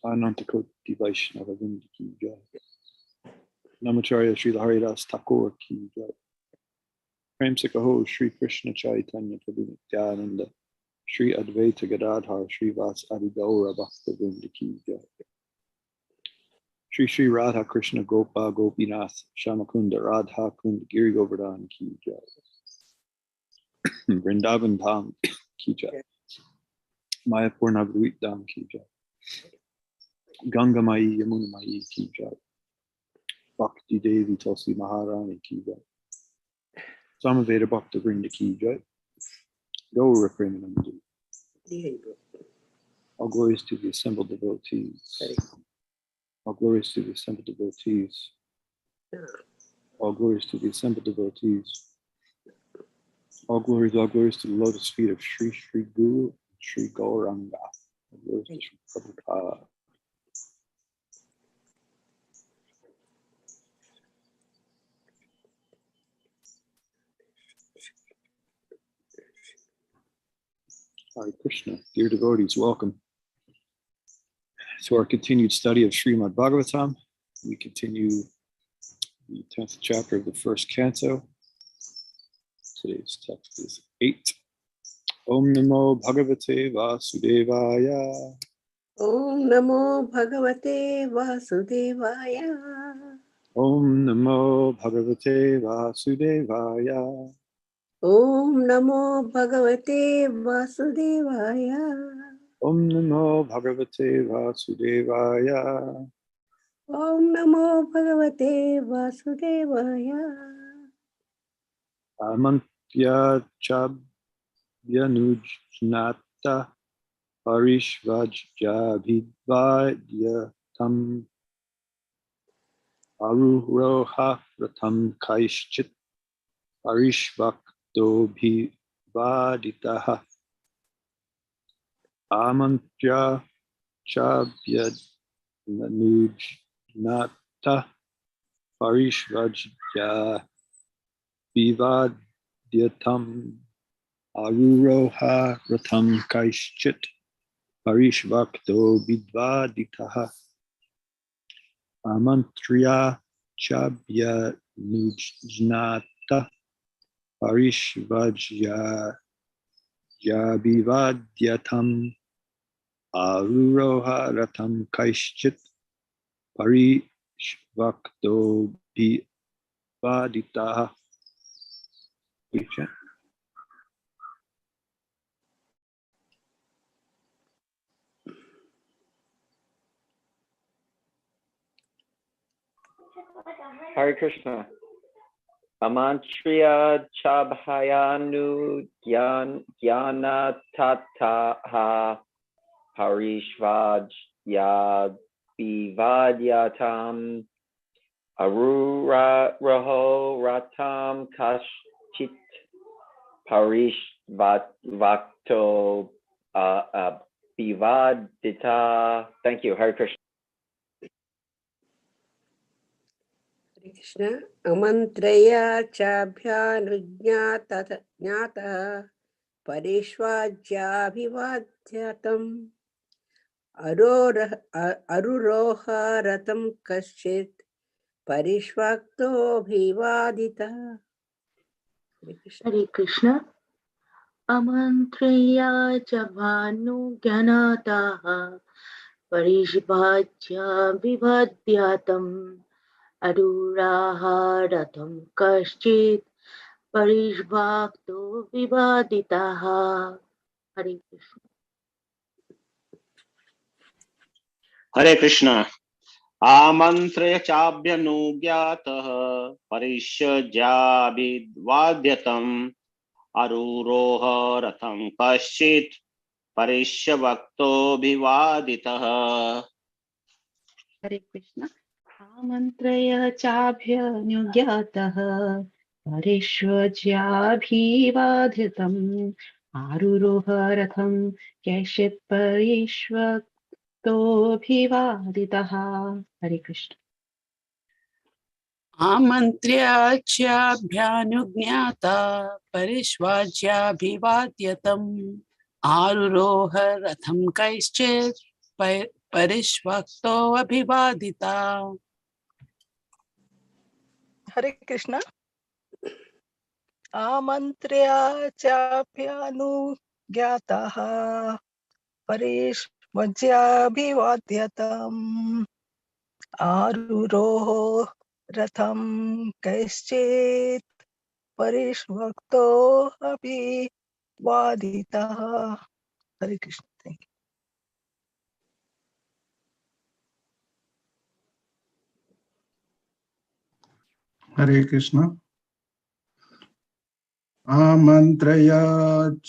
Anantakoti Vaishnava Vrinda ki jai. Namacharya Sri Haridas Thakur ki jai. Prem se kaho Shri Krishna Chaitanya Prabhu Nityananda Shri Advaita Gadadhar Shri Vas Adi Gaura Bhakta Vrinda ki jai. Shri Shri Radha Krishna Gopa Gopinath Shamakunda Radha Kunda Giri Govardhan ki jai. Vrindavan Dham ki jai. Mayapur Navadvip Dham ki jai. Ganga Mai Yamuna Mai ki jai. Bhakti Devi Tulsi Maharani ki jai. Samaveda Bhakta Vrinda ki jai. Gaura Premanandi. All glories to the assembled devotees. All glories to the assembled devotees. All glories to the assembled devotees. All glories to the lotus feet of Sri Sri Guru and Sri Gauranga. All glories to Sri Prabhupada. Hare Krishna, dear devotees, welcome to our continued study of Srimad Bhagavatam. We continue the 10th chapter of the first canto. Today's text is 8. Om Namo Bhagavate Vasudevaya. Om Namo Bhagavate Vasudevaya. Om Namo Bhagavate Vasudevaya. Om Namo Bhagavate Vasudevaya. Om Namo Bhagavate Vasudevaya. Om Namo Bhagavate Vasudevaya. Amantya Chabhyanujnata Parishvajabhidvadyatam Aruroha Ratam Kaishchit Parishvaktobhivaditaha. Amantya Chabhyanujnata Parishvajabhidvadyatam Aruroha Ratam Kaishchit Parishvaktobhivaditaha. Amantriya Chabhyanujnata Parishvajabhidvadyatam Aruroha Ratam Kaishchit Parishvaktobhivaditaha. Hare Krishna. Amantriya Chabhayanu Gyanatataha Parishvajabhidvadyatam Aruraho Ratam Kashchit Parishvakto Bhivadita. Thank you. Hare Krishna. Hare Krishna. Amantraya Chabhyanujnata Parishvajabhivadyatam Aruroha Ratam Kashchit Parishvakto Bhivadita. Hare Krishna. Amantreya Chabhanu Gyanataha Parishvajabhivadyatam Aruraha Ratam Kashchit Parishvakto Vivaditaha. Hare Krishna. Hare Krishna. Amantraya Chabhyanujnatah Parishvajabhidvadyatam Aruroha Ratam Kashchit Parishvakto Bhivaditaha. Hare Krishna. Amantraya Chabhyanujnatah Parishvajabhivadyatam Aruroha Ratam Kashchit Parishvakto Bhivaditaha. Hare Krishna. Amantriya Chabhyanujnata Parishvajabhivadyatam Aruroha Ratham Kaischit परिष्वक्तो अभिवादिता हरे कृष्ण आमन्त्र्य चाप्यानुज्ञातः परिष्वज्याभिवाद्यतम् आरुरोह रथं कैश्चित् परिष्वक्तो अभिवादितः हरे Krishna thank you हरे कृष्ण आमन्त्रया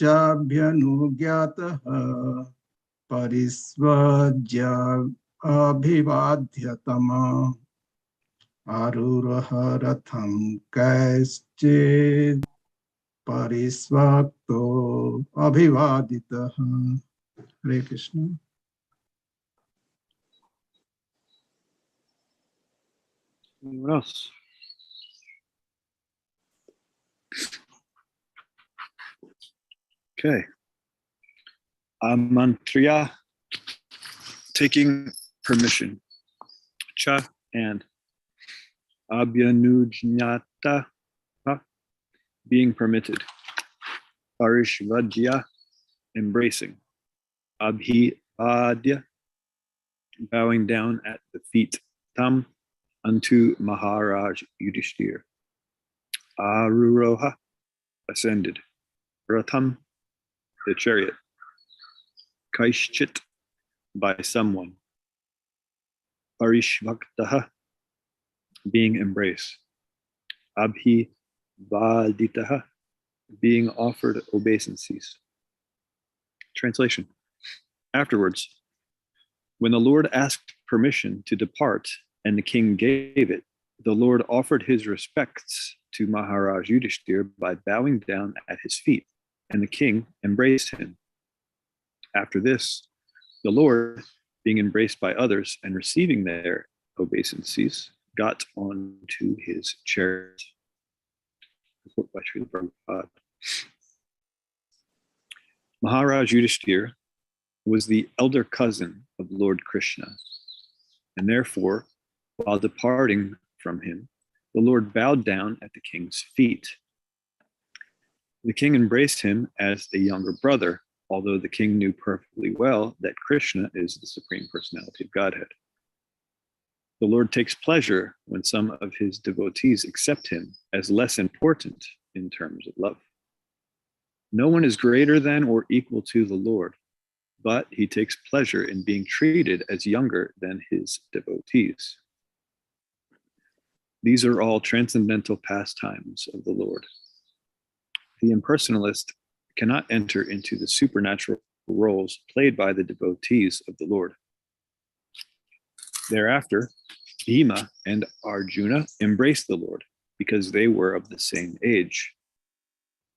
चाभ्यनुज्ञातः परिस्वज्य अभिवाद्यतम आरुरोह रथं कैश्चित् परिस्वक्तो अभिवादितः हरे Krishna Anyone else? Okay. Amantriya, taking permission. Cha and abhyanujñata, being permitted. Parishvajya, embracing. Abhivadya, bowing down at the feet. Tam, unto Maharaj Yudhishthir. Aruroha, ascended. Ratham, the chariot. Kaishchit, by someone. Parishvaktaha, being embraced. Abhivaditaha, being offered obeisances. Translation. Afterwards, when the Lord asked permission to depart and the king gave it, the Lord offered his respects to Maharaj Yudhishthir by bowing down at his feet, and the king embraced him. After this, the Lord, being embraced by others and receiving their obeisances, got onto his chariot. Report by Srila Prabhupada. Maharaj Yudhishthir was the elder cousin of Lord Krishna, and therefore, while departing from him, the Lord bowed down at the king's feet. The king embraced him as a younger brother, although the king knew perfectly well that Krishna is the Supreme Personality of Godhead. The Lord takes pleasure when some of his devotees accept him as less important in terms of love. No one is greater than or equal to the Lord, but he takes pleasure in being treated as younger than his devotees. These are all transcendental pastimes of the Lord. The impersonalist cannot enter into the supernatural roles played by the devotees of the Lord. Thereafter, Bhima and Arjuna embraced the Lord because they were of the same age.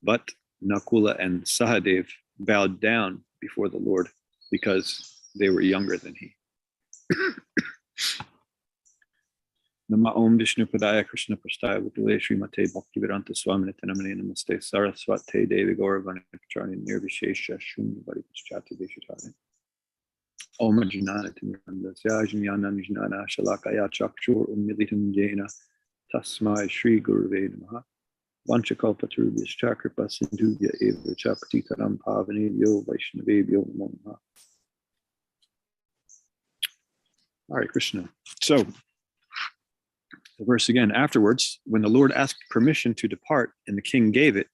But Nakula and Sahadev bowed down before the Lord because they were younger than he. Nama Om Vishnu Padaya Krishna Prastaya Vipule Srimate Bhaktivedanta Swaminate Namane Namaste Saraswate Devi Gauravani Pacharni Nirvishesha Shunya Varipaschati Deshatari Om Ajnana Timiranda Syajnana Nijnana Shalakaya Chakshur Umilitam Jena Tasmai Shri Guruve Namaha Vanchakalpatarubhyascha Kripa Sindhuvya Eva Chapatitaram Pavanebhyo Vaishnavebhyo Namo Namaha. All right, Krishna. So, the verse again. Afterwards, when the Lord asked permission to depart and the king gave it,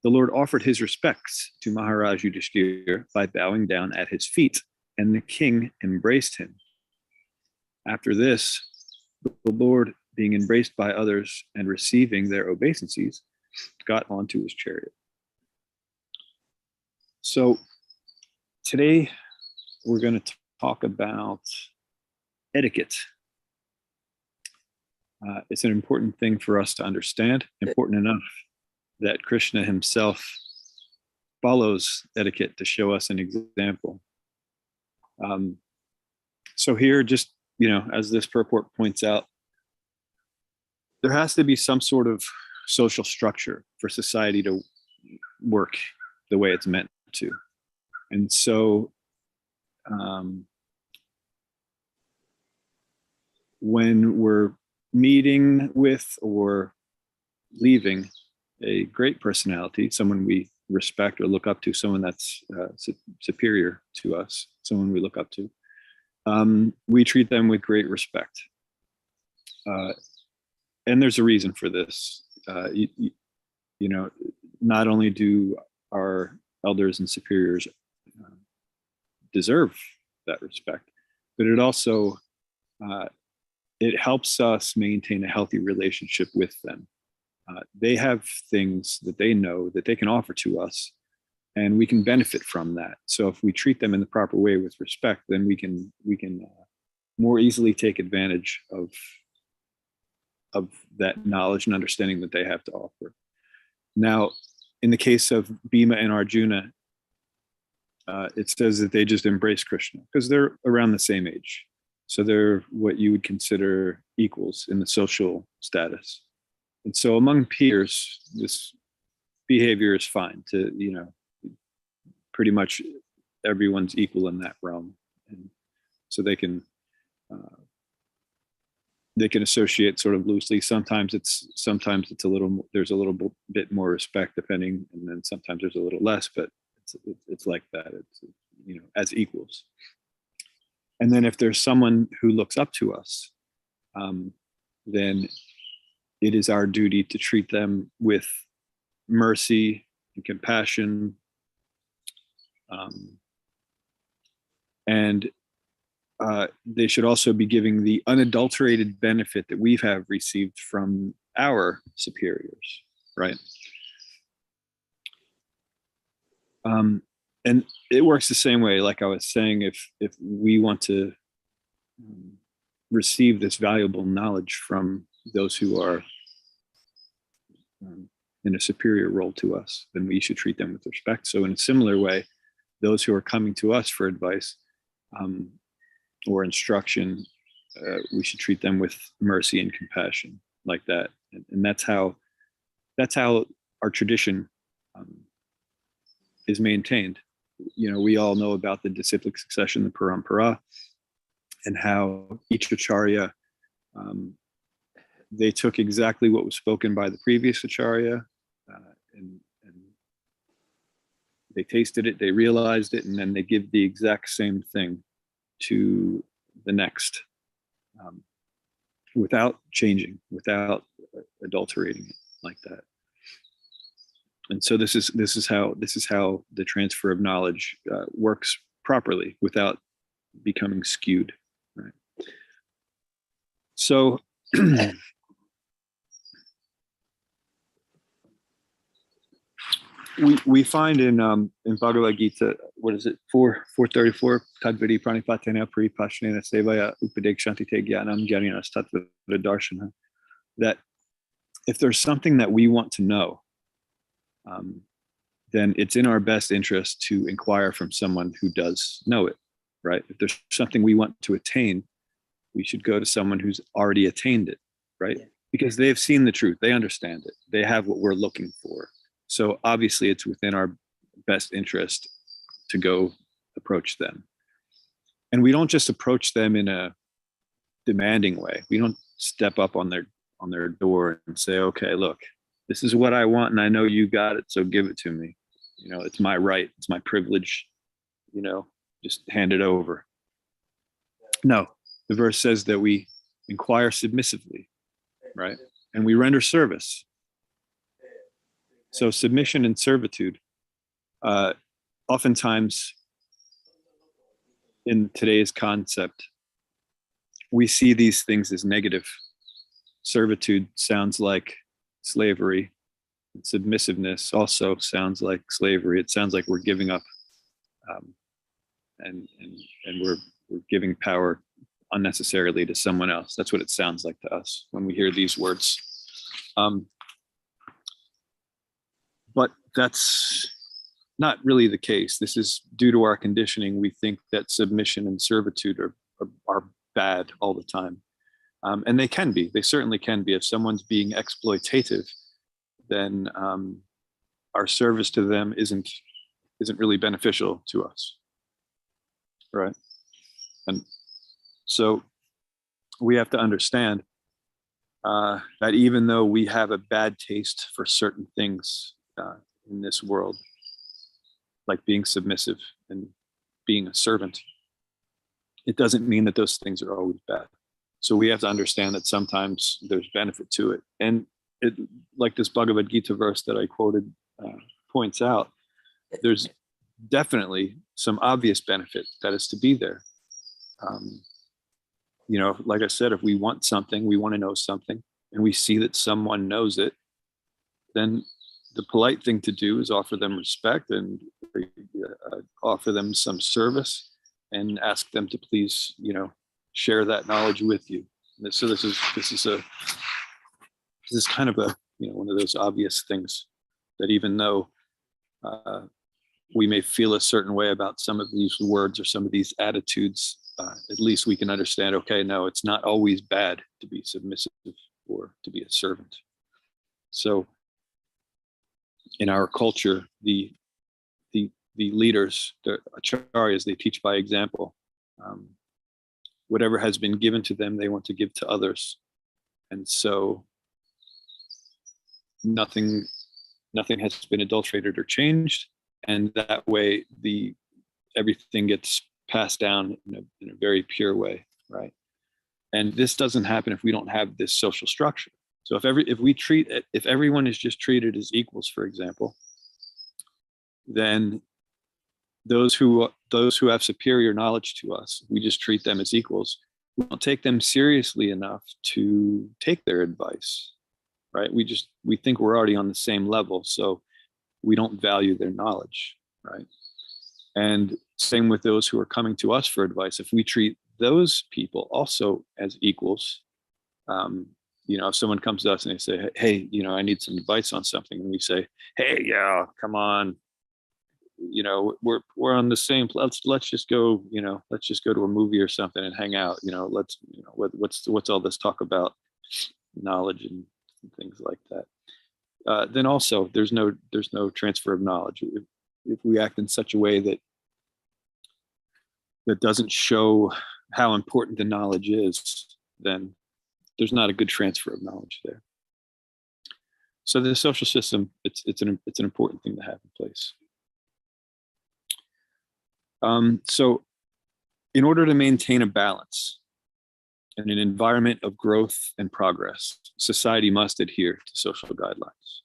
the Lord offered his respects to Maharaj Yudhishthir by bowing down at his feet, and the king embraced him. After this, the Lord, being embraced by others and receiving their obeisances, got onto his chariot. So today we're going to talk about etiquette. It's an important thing for us to understand, important enough that Krishna himself follows etiquette to show us an example. So here, just, as this purport points out, there has to be some sort of social structure for society to work the way it's meant to. And so when we're meeting with or leaving a great personality, someone we respect or look up to, someone that's superior to us, someone we look up to, we treat them with great respect. And there's a reason for this. You know, not only do our elders and superiors deserve that respect, but it also it helps us maintain a healthy relationship with them. They have things that they know that they can offer to us, and we can benefit from that. So if we treat them in the proper way with respect, then we can more easily take advantage of that knowledge and understanding that they have to offer. Now, in the case of Bhima and Arjuna, it says that they just embrace Krishna because they're around the same age. So they're what you would consider equals in the social status. And so among peers, this behavior is fine to, you know, pretty much everyone's equal in that realm. And so they can associate sort of loosely. Sometimes it's a little, there's a little bit more respect depending, and then sometimes there's a little less, but it's like that. It's, you know, as equals. And then if there's someone who looks up to us, then it is our duty to treat them with mercy and compassion, and they should also be giving the unadulterated benefit that we have received from our superiors, right? And it works the same way. Like I was saying, if we want to receive this valuable knowledge from those who are in a superior role to us, then we should treat them with respect. So in a similar way, those who are coming to us for advice or instruction, we should treat them with mercy and compassion, like that. And that's how our tradition is maintained. You know, we all know about the disciplic succession, the parampara, and how each acharya, they took exactly what was spoken by the previous acharya, and they tasted it, they realized it, and then they give the exact same thing to the next, without changing, without adulterating it like that. And so this is how the transfer of knowledge works properly without becoming skewed, right? So we find in Bhagavad Gita, what is it, 434, Tadvidi pranipatena paripashnena sevaya upadekshanti te jnanam jnaninas tattva darshana, that if there's something that we want to know, then it's in our best interest to inquire from someone who does know it, right? If there's something we want to attain, we should go to someone who's already attained it, right? Yeah. Because they've seen the truth, they understand it, they have what we're looking for. So obviously it's within our best interest to go approach them. And we don't just approach them in a demanding way. We don't step up on their door and say, okay, look, this is what I want, and I know you got it, so give it to me. You know, it's my right, it's my privilege, you know, just hand it over. No, the verse says that we inquire submissively, right? And we render service. So submission and servitude, oftentimes in today's concept, we see these things as negative. Servitude sounds like slavery. Submissiveness also sounds like slavery. It sounds like we're giving up, and we're giving power unnecessarily to someone else. That's what it sounds like to us when we hear these words. But that's not really the case. This is due to our conditioning. We think that submission and servitude are bad all the time. And they can be. They certainly can be. If someone's being exploitative, then our service to them isn't really beneficial to us, right? And so we have to understand that even though we have a bad taste for certain things in this world, like being submissive and being a servant, it doesn't mean that those things are always bad. So we have to understand that sometimes there's benefit to it. And it, like this Bhagavad Gita verse that I quoted points out, there's definitely some obvious benefit that is to be there. You know, like I said, if we want something, we want to know something, and we see that someone knows it, then the polite thing to do is offer them respect and offer them some service and ask them to please, you know, share that knowledge with you. So this is kind of a, you know, one of those obvious things that even though we may feel a certain way about some of these words or some of these attitudes, at least we can understand, okay, no, it's not always bad to be submissive or to be a servant. So in our culture, the leaders, the acharyas, they teach by example. Whatever has been given to them, they want to give to others. And so nothing has been adulterated or changed. And that way everything gets passed down in a very pure way, right? And this doesn't happen if we don't have this social structure. So if everyone is just treated as equals, for example, then those who have superior knowledge to us, we just treat them as equals. We don't take them seriously enough to take their advice, right? We think we're already on the same level, so we don't value their knowledge, right? And same with those who are coming to us for advice. If we treat those people also as equals, you know, if someone comes to us and they say, hey, you know, I need some advice on something, and we say, hey, yeah, come on, you know, we're on the same, let's just go, you know, let's just go to a movie or something and hang out, you know, what's all this talk about knowledge and things like that. Then also there's no transfer of knowledge. If we act in such a way that doesn't show how important the knowledge is, then there's not a good transfer of knowledge there. So the social system, it's an important thing to have in place. So in order to maintain a balance in an environment of growth and progress, society must adhere to social guidelines.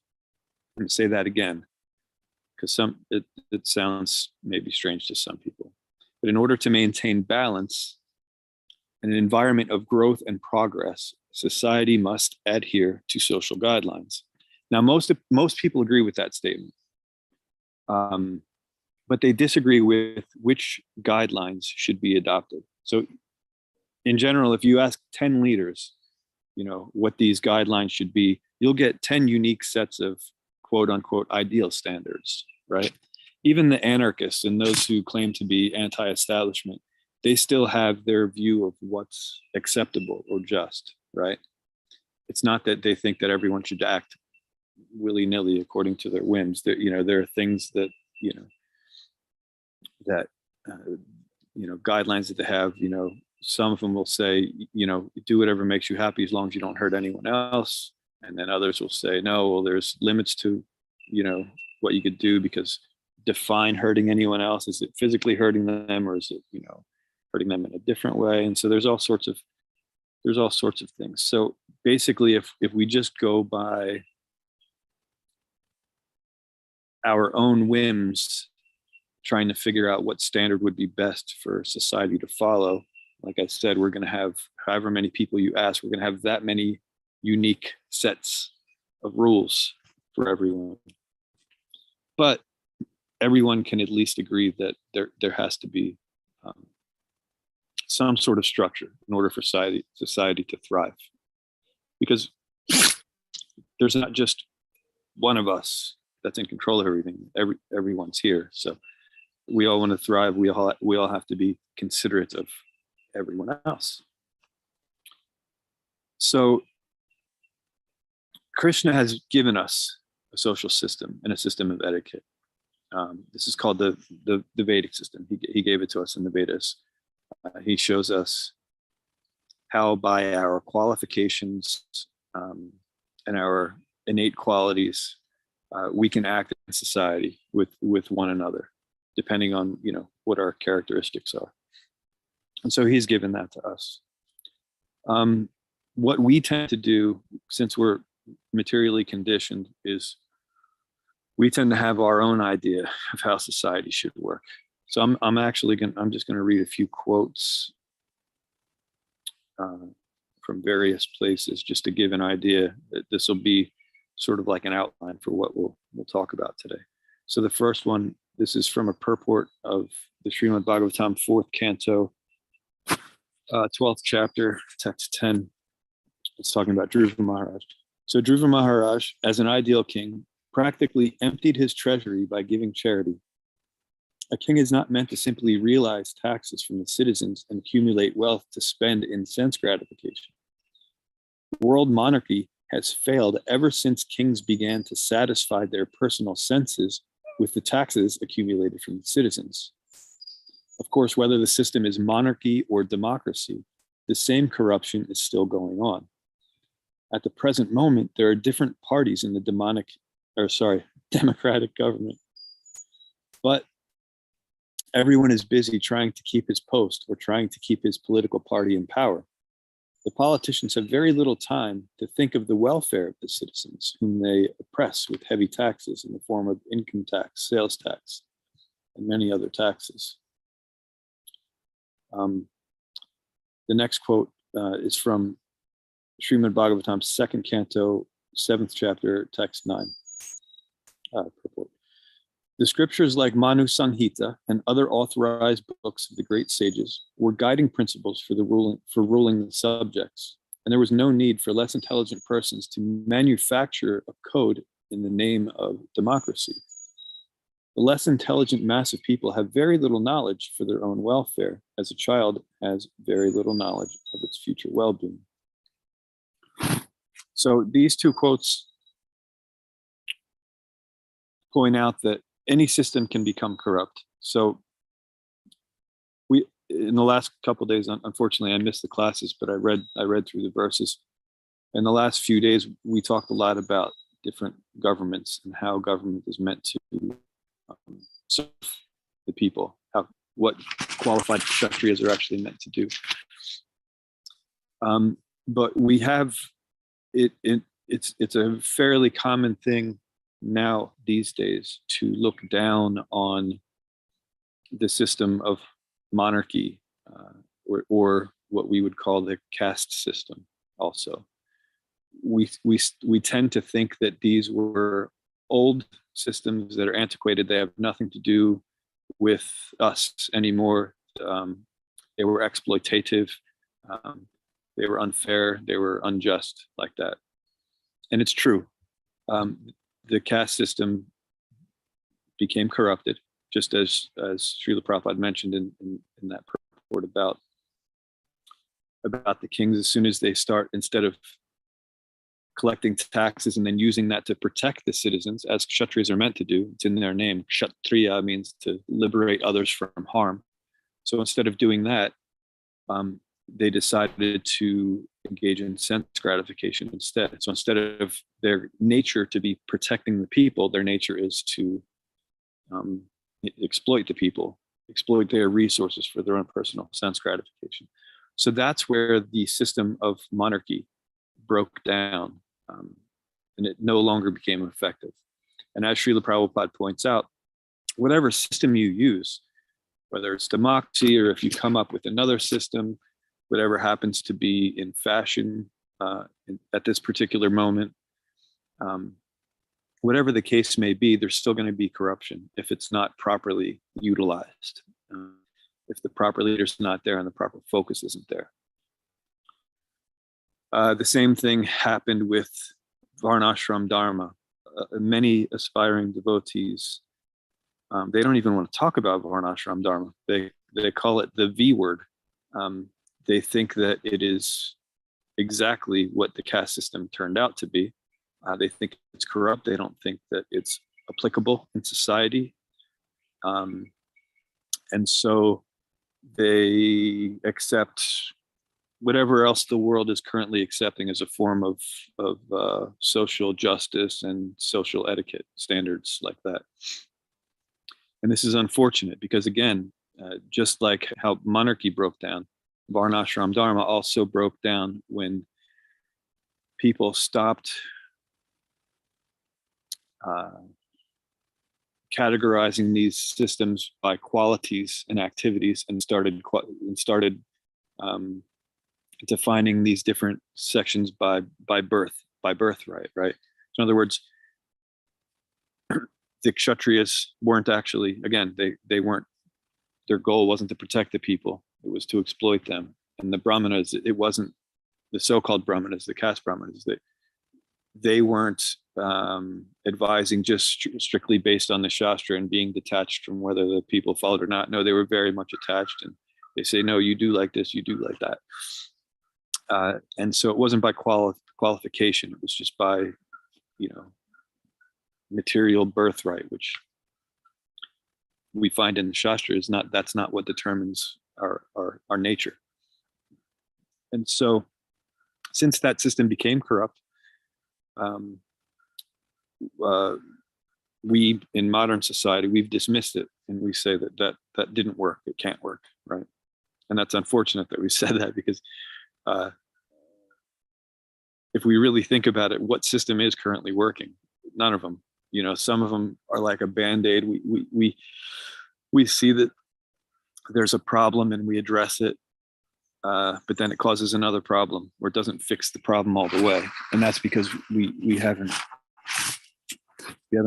I'm going to say that again, because it sounds maybe strange to some people. But in order to maintain balance in an environment of growth and progress, society must adhere to social guidelines. Now, most people agree with that statement. But they disagree with which guidelines should be adopted. So in general, if you ask 10 leaders, you know, what these guidelines should be, you'll get 10 unique sets of quote unquote ideal standards, right? Even the anarchists and those who claim to be anti-establishment, they still have their view of what's acceptable or just, right? It's not that they think that everyone should act willy-nilly according to their whims. There are things that, guidelines that they have, some of them will say, do whatever makes you happy as long as you don't hurt anyone else. And then others will say, no, well, there's limits to, what you could do, because define hurting anyone else. Is it physically hurting them, or is it, hurting them in a different way? And so there's all sorts of things. So basically, if we just go by our own whims, trying to figure out what standard would be best for society to follow, like I said, we're going to have however many people you ask, we're going to have that many unique sets of rules for everyone. But everyone can at least agree that there has to be some sort of structure in order for society to thrive. Because there's not just one of us that's in control of everything. Everyone's here. So we all want to thrive. We all have to be considerate of everyone else. So Krishna has given us a social system and a system of etiquette. This is called the Vedic system. He gave it to us in the Vedas. He shows us how by our qualifications and our innate qualities, we can act in society with one another, depending on, you know, what our characteristics are. And so he's given that to us. What we tend to do, since we're materially conditioned, is we tend to have our own idea of how society should work. So I'm just going to read a few quotes from various places, just to give an idea that this will be sort of like an outline for what we'll talk about today. So the first one, this is from a purport of the Srimad Bhagavatam, 4th canto, 12th chapter, text 10. It's talking about Dhruva Maharaj. So Dhruva Maharaj, as an ideal king, practically emptied his treasury by giving charity. A king is not meant to simply realize taxes from the citizens and accumulate wealth to spend in sense gratification. World monarchy has failed ever since kings began to satisfy their personal senses with the taxes accumulated from the citizens. Of course, whether the system is monarchy or democracy, the same corruption is still going on. At the present moment, there are different parties in the democratic government, but everyone is busy trying to keep his post or trying to keep his political party in power. The politicians have very little time to think of the welfare of the citizens, whom they oppress with heavy taxes in the form of income tax, sales tax, and many other taxes. The next quote is from Srimad Bhagavatam's 2nd canto, 7th chapter, text 9. Purport. The scriptures like Manu Sanghita and other authorized books of the great sages were guiding principles for ruling the subjects, and there was no need for less intelligent persons to manufacture a code in the name of democracy. The less intelligent mass of people have very little knowledge for their own welfare, as a child has very little knowledge of its future well-being. So these two quotes point out that any system can become corrupt. So in the last couple of days, unfortunately, I missed the classes, but I read through the verses. In the last few days, we talked a lot about different governments and how government is meant to serve the people, what qualified kshatriyas are actually meant to do. But we have it's a fairly common thing now these days to look down on the system of monarchy, or what we would call the caste system. Also, we tend to think that these were old systems that are antiquated. They have nothing to do with us anymore. They were exploitative. They were unfair. They were unjust, like that. And it's true. The caste system became corrupted, just as Srila Prabhupada mentioned in that report about the kings. As soon as they start, instead of collecting taxes and then using that to protect the citizens, as kshatriyas are meant to do, it's in their name. Kshatriya means to liberate others from harm. So instead of doing that, they decided to engage in sense gratification instead. So instead of their nature to be protecting the people, their nature is to exploit the people, exploit their resources for their own personal sense gratification. So that's where the system of monarchy broke down, and it no longer became effective. And as Srila Prabhupada points out, whatever system you use, whether it's democracy or if you come up with another system, whatever happens to be in fashion at this particular moment, whatever the case may be, there's still going to be corruption if it's not properly utilized, if the proper leader's not there and the proper focus isn't there. The same thing happened with Varnashram Dharma. Many aspiring devotees, they don't even want to talk about Varnashram Dharma. They call it the V word. They think that it is exactly what the caste system turned out to be. They think it's corrupt. They don't think that it's applicable in society. And so they accept whatever else the world is currently accepting as a form of social justice and social etiquette standards like that. And this is unfortunate because, again, just like how monarchy broke down, Varnashram Dharma also broke down when people stopped categorizing these systems by qualities and activities and started defining these different sections by birthright, right? So in other words, the Kshatriyas weren't actually, again, they weren't, their goal wasn't to protect the people, it was to exploit them. And the Brahmanas, it wasn't the so-called Brahmanas, the caste Brahmanas, they weren't advising just strictly based on the Shastra and being detached from whether the people followed or not. No, they were very much attached, and they say, no, you do like this, you do like that. And so it wasn't by qualification, it was just by, material birthright, which we find in the Shastra is not, that's not what determines our nature. And so since that system became corrupt, we in modern society, we've dismissed it, and we say that didn't work, it can't work, right? And that's unfortunate that we said that, because if we really think about it, what system is currently working? None of them. Some of them are like a band-aid. We see that there's a problem and we address it, but then it causes another problem, or it doesn't fix the problem all the way. And that's because we haven't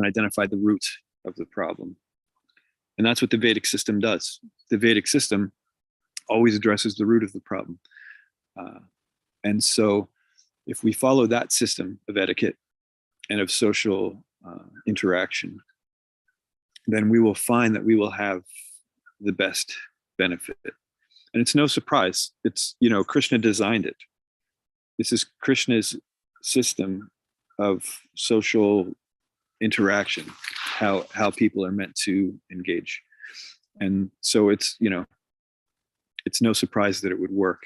identified the root of the problem. And that's what the Vedic system does. The Vedic system always addresses the root of the problem. And so if we follow that system of etiquette and of social interaction, then we will find that we will have the best benefit. And it's no surprise. It's, Krishna designed it. This is Krishna's system of social interaction, how people are meant to engage. And so it's, it's no surprise that it would work.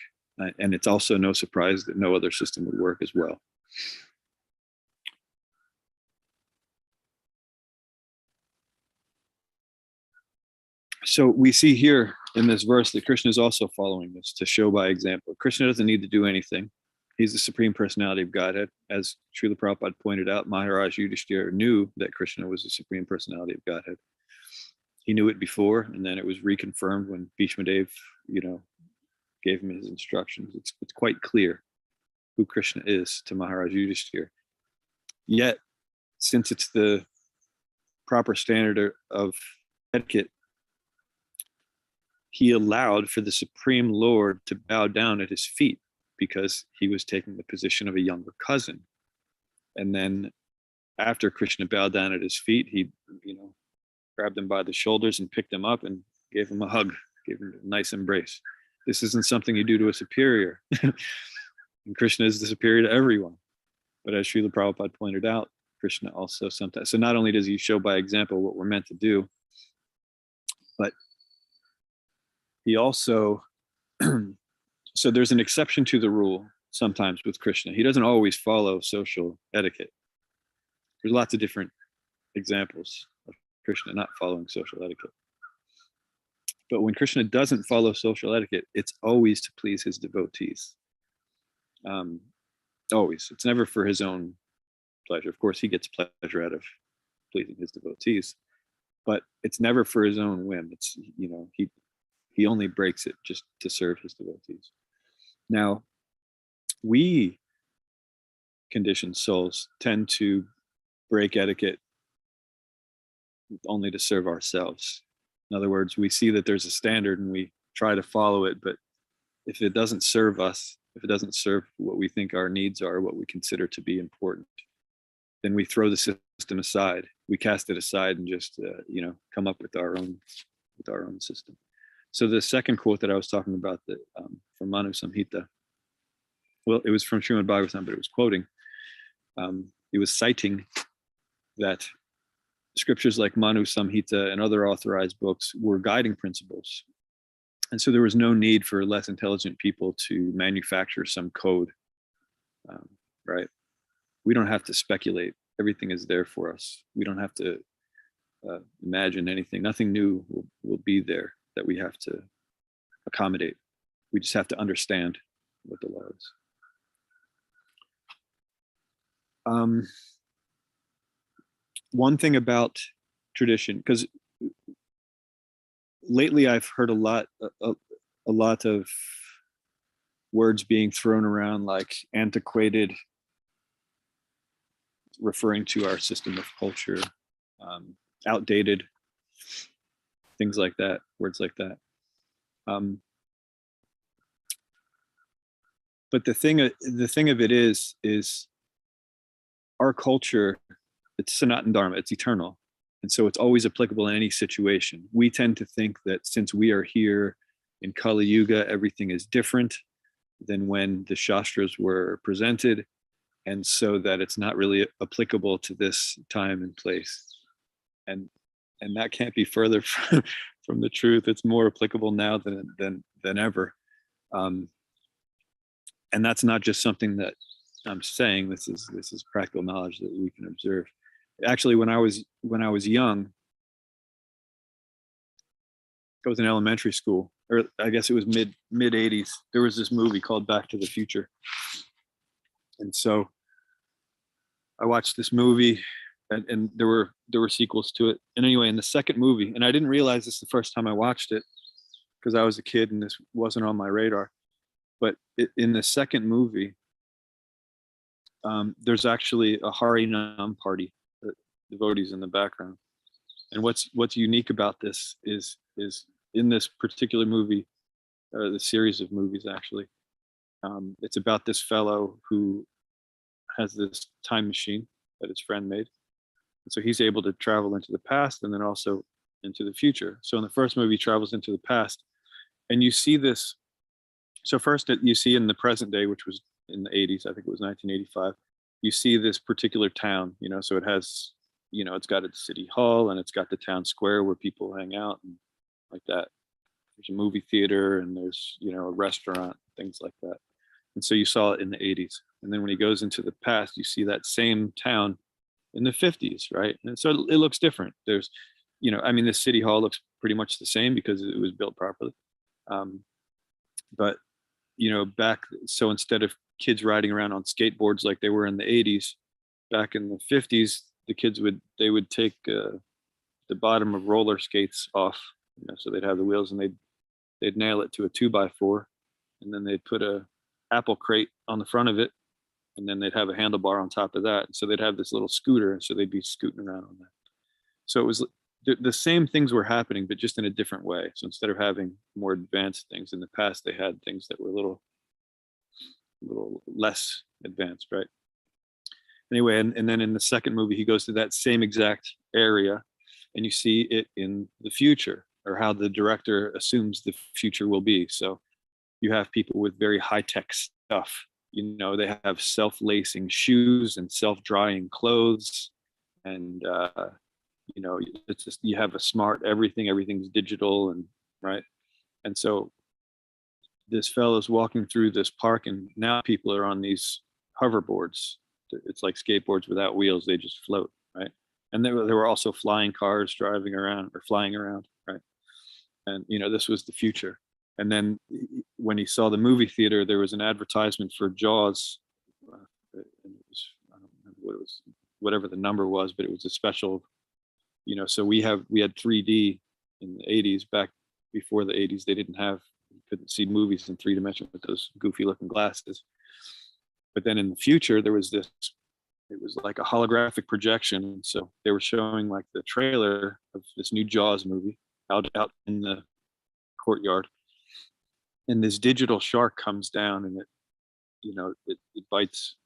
And it's also no surprise that no other system would work as well. So we see here in this verse that Krishna is also following this to show by example. Krishna doesn't need to do anything. He's the Supreme Personality of Godhead. As Srila Prabhupada pointed out, Maharaj Yudhishthira knew that Krishna was the Supreme Personality of Godhead. He knew it before, and then it was reconfirmed when Bhishma Dev, gave him his instructions. It's quite clear who Krishna is to Maharaj Yudhishthira. Yet, since it's the proper standard of etiquette, he allowed for the Supreme Lord to bow down at his feet because he was taking the position of a younger cousin. And then after Krishna bowed down at his feet, he, grabbed him by the shoulders and picked him up and gave him a hug, gave him a nice embrace. This isn't something you do to a superior. And Krishna is the superior to everyone. But as Srila Prabhupada pointed out, Krishna also sometimes, so not only does he show by example what we're meant to do, but he also, so there's an exception to the rule sometimes with Krishna. He doesn't always follow social etiquette. There's lots of different examples of Krishna not following social etiquette. But when Krishna doesn't follow social etiquette, it's always to please his devotees. Always. It's never for his own pleasure. Of course, he gets pleasure out of pleasing his devotees, but it's never for his own whim. It's, he only breaks it just to serve his devotees. Now, we conditioned souls tend to break etiquette only to serve ourselves. In other words, we see that there's a standard and we try to follow it, but if it doesn't serve us, if it doesn't serve what we think our needs are, what we consider to be important, then we throw the system aside. We cast it aside and just, come up with our own system. So the second quote that I was talking about, that from Manu Samhita, well, it was from Srimad Bhagavatam, but it was quoting. It was citing that scriptures like Manu Samhita and other authorized books were guiding principles And so there was no need for less intelligent people to manufacture some code, right? We don't have to speculate. Everything is there for us. We don't have to imagine anything. Nothing new will be there that we have to accommodate. We just have to understand what the law is. One thing about tradition, because lately I've heard a lot of words being thrown around like antiquated, referring to our system of culture, outdated, things like that, words like that. But the thing of it is our culture, it's Sanatana Dharma, it's eternal. And so it's always applicable in any situation. We tend to think that since we are here in Kali Yuga, everything is different than when the Shastras were presented. And so that it's not really applicable to this time and place. And that can't be further from the truth. It's more applicable now than ever. And that's not just something that I'm saying. This is practical knowledge that we can observe. Actually, when I was young, I was in elementary school, or I guess it was mid 80s. There was this movie called Back to the Future, and so I watched this movie, and there were sequels to it. And anyway, in the second movie, and I didn't realize this the first time I watched it because I was a kid and this wasn't on my radar. But in the second movie, there's actually a Harinam party, devotees in the background. And what's unique about this is in this particular movie, or the series of movies actually, it's about this fellow who has this time machine that his friend made. And so he's able to travel into the past and then also into the future. So in the first movie, he travels into the past, and you see this. So first you see in the present day, which was in the 80s, I think it was 1985, you see this particular town, so it has, it's got its city hall and it's got the town square where people hang out and like that. There's a movie theater and there's, a restaurant, things like that. And so you saw it in the 80s. And then when he goes into the past, you see that same town in the 50s, right? And so it looks different. There's, the city hall looks pretty much the same because it was built properly. But, so instead of kids riding around on skateboards like they were in the 80s, back in the 50s, the kids would take the bottom of roller skates off, so they'd have the wheels and they'd nail it to a 2x4, and then they'd put a apple crate on the front of it, and then they'd have a handlebar on top of that. So they'd have this little scooter, and so they'd be scooting around on that. So it was the same things were happening, but just in a different way. So instead of having more advanced things in the past, they had things that were a little less advanced, right? Anyway, and then in the second movie, he goes to that same exact area, and you see it in the future, or how the director assumes the future will be. So you have people with very high-tech stuff. They have self-lacing shoes and self-drying clothes, and it's just, you have a smart everything's digital, and right. And so this fellow's walking through this park, and now people are on these hoverboards. It's like skateboards without wheels. They just float, right? And there were also flying cars driving around or flying around, right? And this was the future. And then when he saw the movie theater, there was an advertisement for Jaws. And it was, I don't remember what it was, whatever the number was, but it was a special. So we had 3D in the 80s. Back before the 80s, they couldn't see movies in 3D with those goofy looking glasses. But then in the future, there was it was like a holographic projection. So they were showing like the trailer of this new Jaws movie out in the courtyard. And this digital shark comes down, and it bites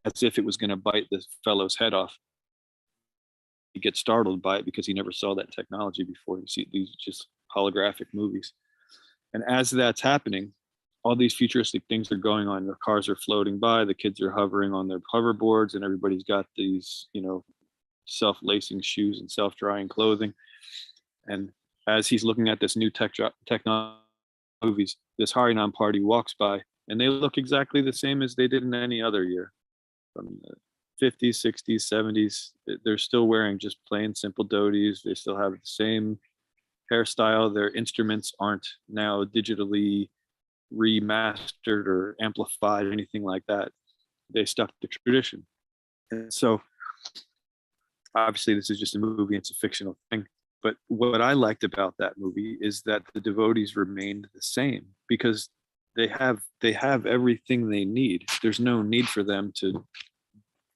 as if it was going to bite this fellow's head off. He gets startled by it because he never saw that technology before. You see these just holographic movies. And as that's happening, all these futuristic things are going on. The cars are floating by, the kids are hovering on their hoverboards, and everybody's got these, self-lacing shoes and self-drying clothing. And as he's looking at this new technology, movies, this Harinam party walks by and they look exactly the same as they did in any other year. From the 50s, 60s, 70s, they're still wearing just plain simple dhotis. They still have the same hairstyle. Their instruments aren't now digitally remastered or amplified, anything like that. They stuck to tradition. And so obviously this is just a movie, it's a fictional thing. But what I liked about that movie is that the devotees remained the same because they have everything they need. There's no need for them to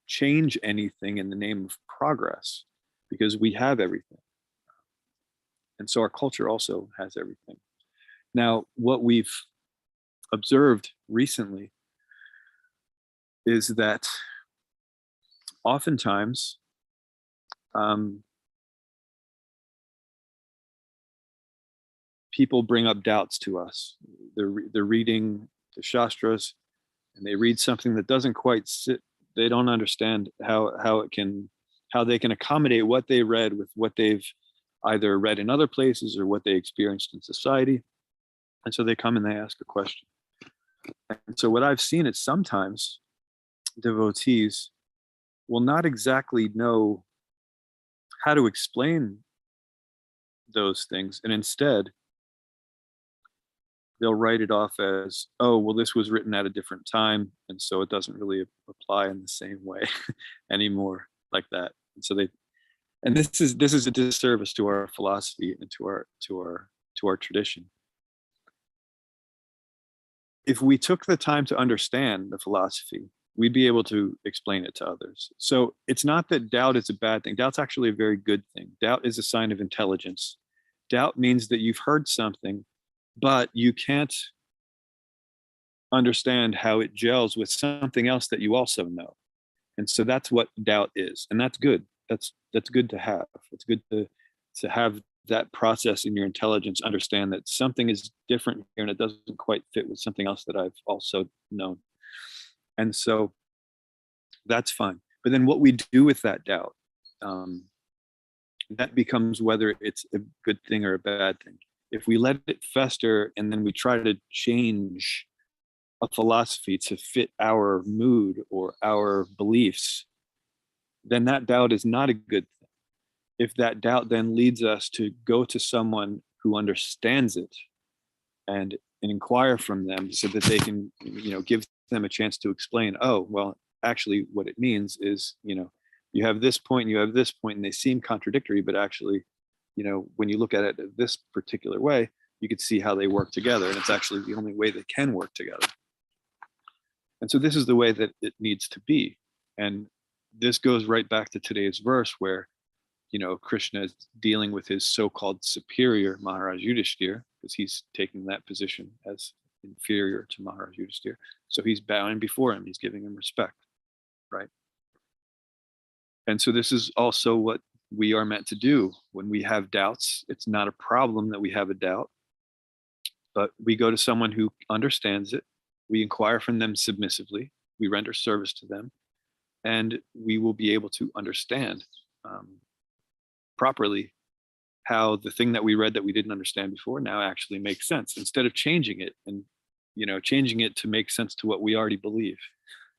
change anything in the name of progress because we have everything. And so our culture also has everything. Now, what we've observed recently is that oftentimes people bring up doubts to us. They're reading the Shastras and they read something that doesn't quite sit. They don't understand how they can accommodate what they read with what they've either read in other places or what they experienced in society. And so they come and they ask a question. And so what I've seen is sometimes devotees will not exactly know how to explain those things. And instead, they'll write it off as, oh, well, this was written at a different time. And so it doesn't really apply in the same way anymore like that. And so this is a disservice to our philosophy and to our tradition. If we took the time to understand the philosophy, we'd be able to explain it to others. So it's not that doubt is a bad thing. Doubt's actually a very good thing. Doubt is a sign of intelligence. Doubt means that you've heard something, but you can't understand how it gels with something else that you also know. And so that's what doubt is. And that's good. That's good to have. It's good to have that process in your intelligence, understand that something is different here and it doesn't quite fit with something else that I've also known. And so that's fine. But then what we do with that doubt, that becomes whether it's a good thing or a bad thing. If we let it fester and then we try to change a philosophy to fit our mood or our beliefs, then that doubt is not a good thing. If that doubt then leads us to go to someone who understands it and inquire from them so that they can, give them a chance to explain, oh, well, actually what it means is, you have this point, you have this point, and they seem contradictory, but actually, when you look at it this particular way, you could see how they work together. And it's actually the only way they can work together. And so this is the way that it needs to be. And this goes right back to today's verse where, Krishna is dealing with his so-called superior Maharaj Yudhishthir, because he's taking that position as inferior to Maharaj Yudhishthir. So he's bowing before him, he's giving him respect, right? And so this is also what we are meant to do when we have doubts. It's not a problem that we have a doubt, but we go to someone who understands it. We inquire from them submissively. We render service to them, and we will be able to understand properly how the thing that we read that we didn't understand before now actually makes sense, instead of changing it and changing it to make sense to what we already believe.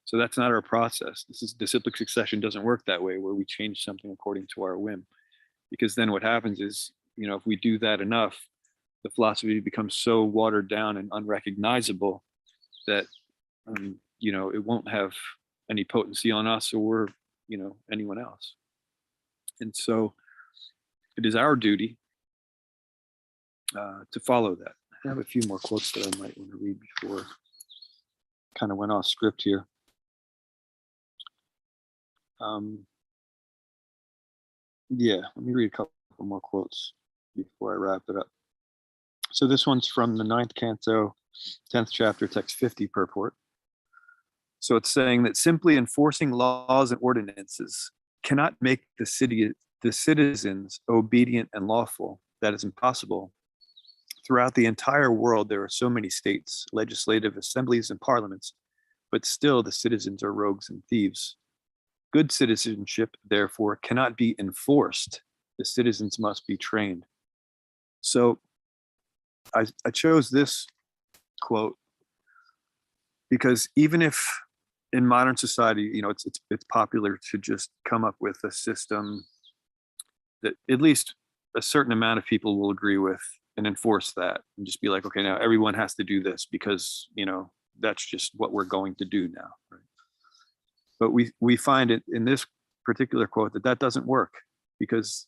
So that's not our process. Disciplic succession doesn't work that way, where we change something according to our whim, because then what happens is, if we do that enough, the philosophy becomes so watered down and unrecognizable that it won't have any potency on us or anyone else. And so it is our duty to follow that. I have a few more quotes that I might want to read before kind of went off script here. Let me read a couple more quotes before I wrap it up. So this one's from the 9th canto, 10th chapter, text 50 purport. So it's saying that simply enforcing laws and ordinances cannot make the citizens obedient and lawful. That is impossible. Throughout the entire world, there are so many states, legislative assemblies, and parliaments, but still the citizens are rogues and thieves. Good citizenship, therefore, cannot be enforced. The citizens must be trained. So I chose this quote because even if in modern society, it's popular to just come up with a system that at least a certain amount of people will agree with and enforce that and just be like, okay, now everyone has to do this because, that's just what we're going to do now. Right? But we find it in this particular quote that doesn't work because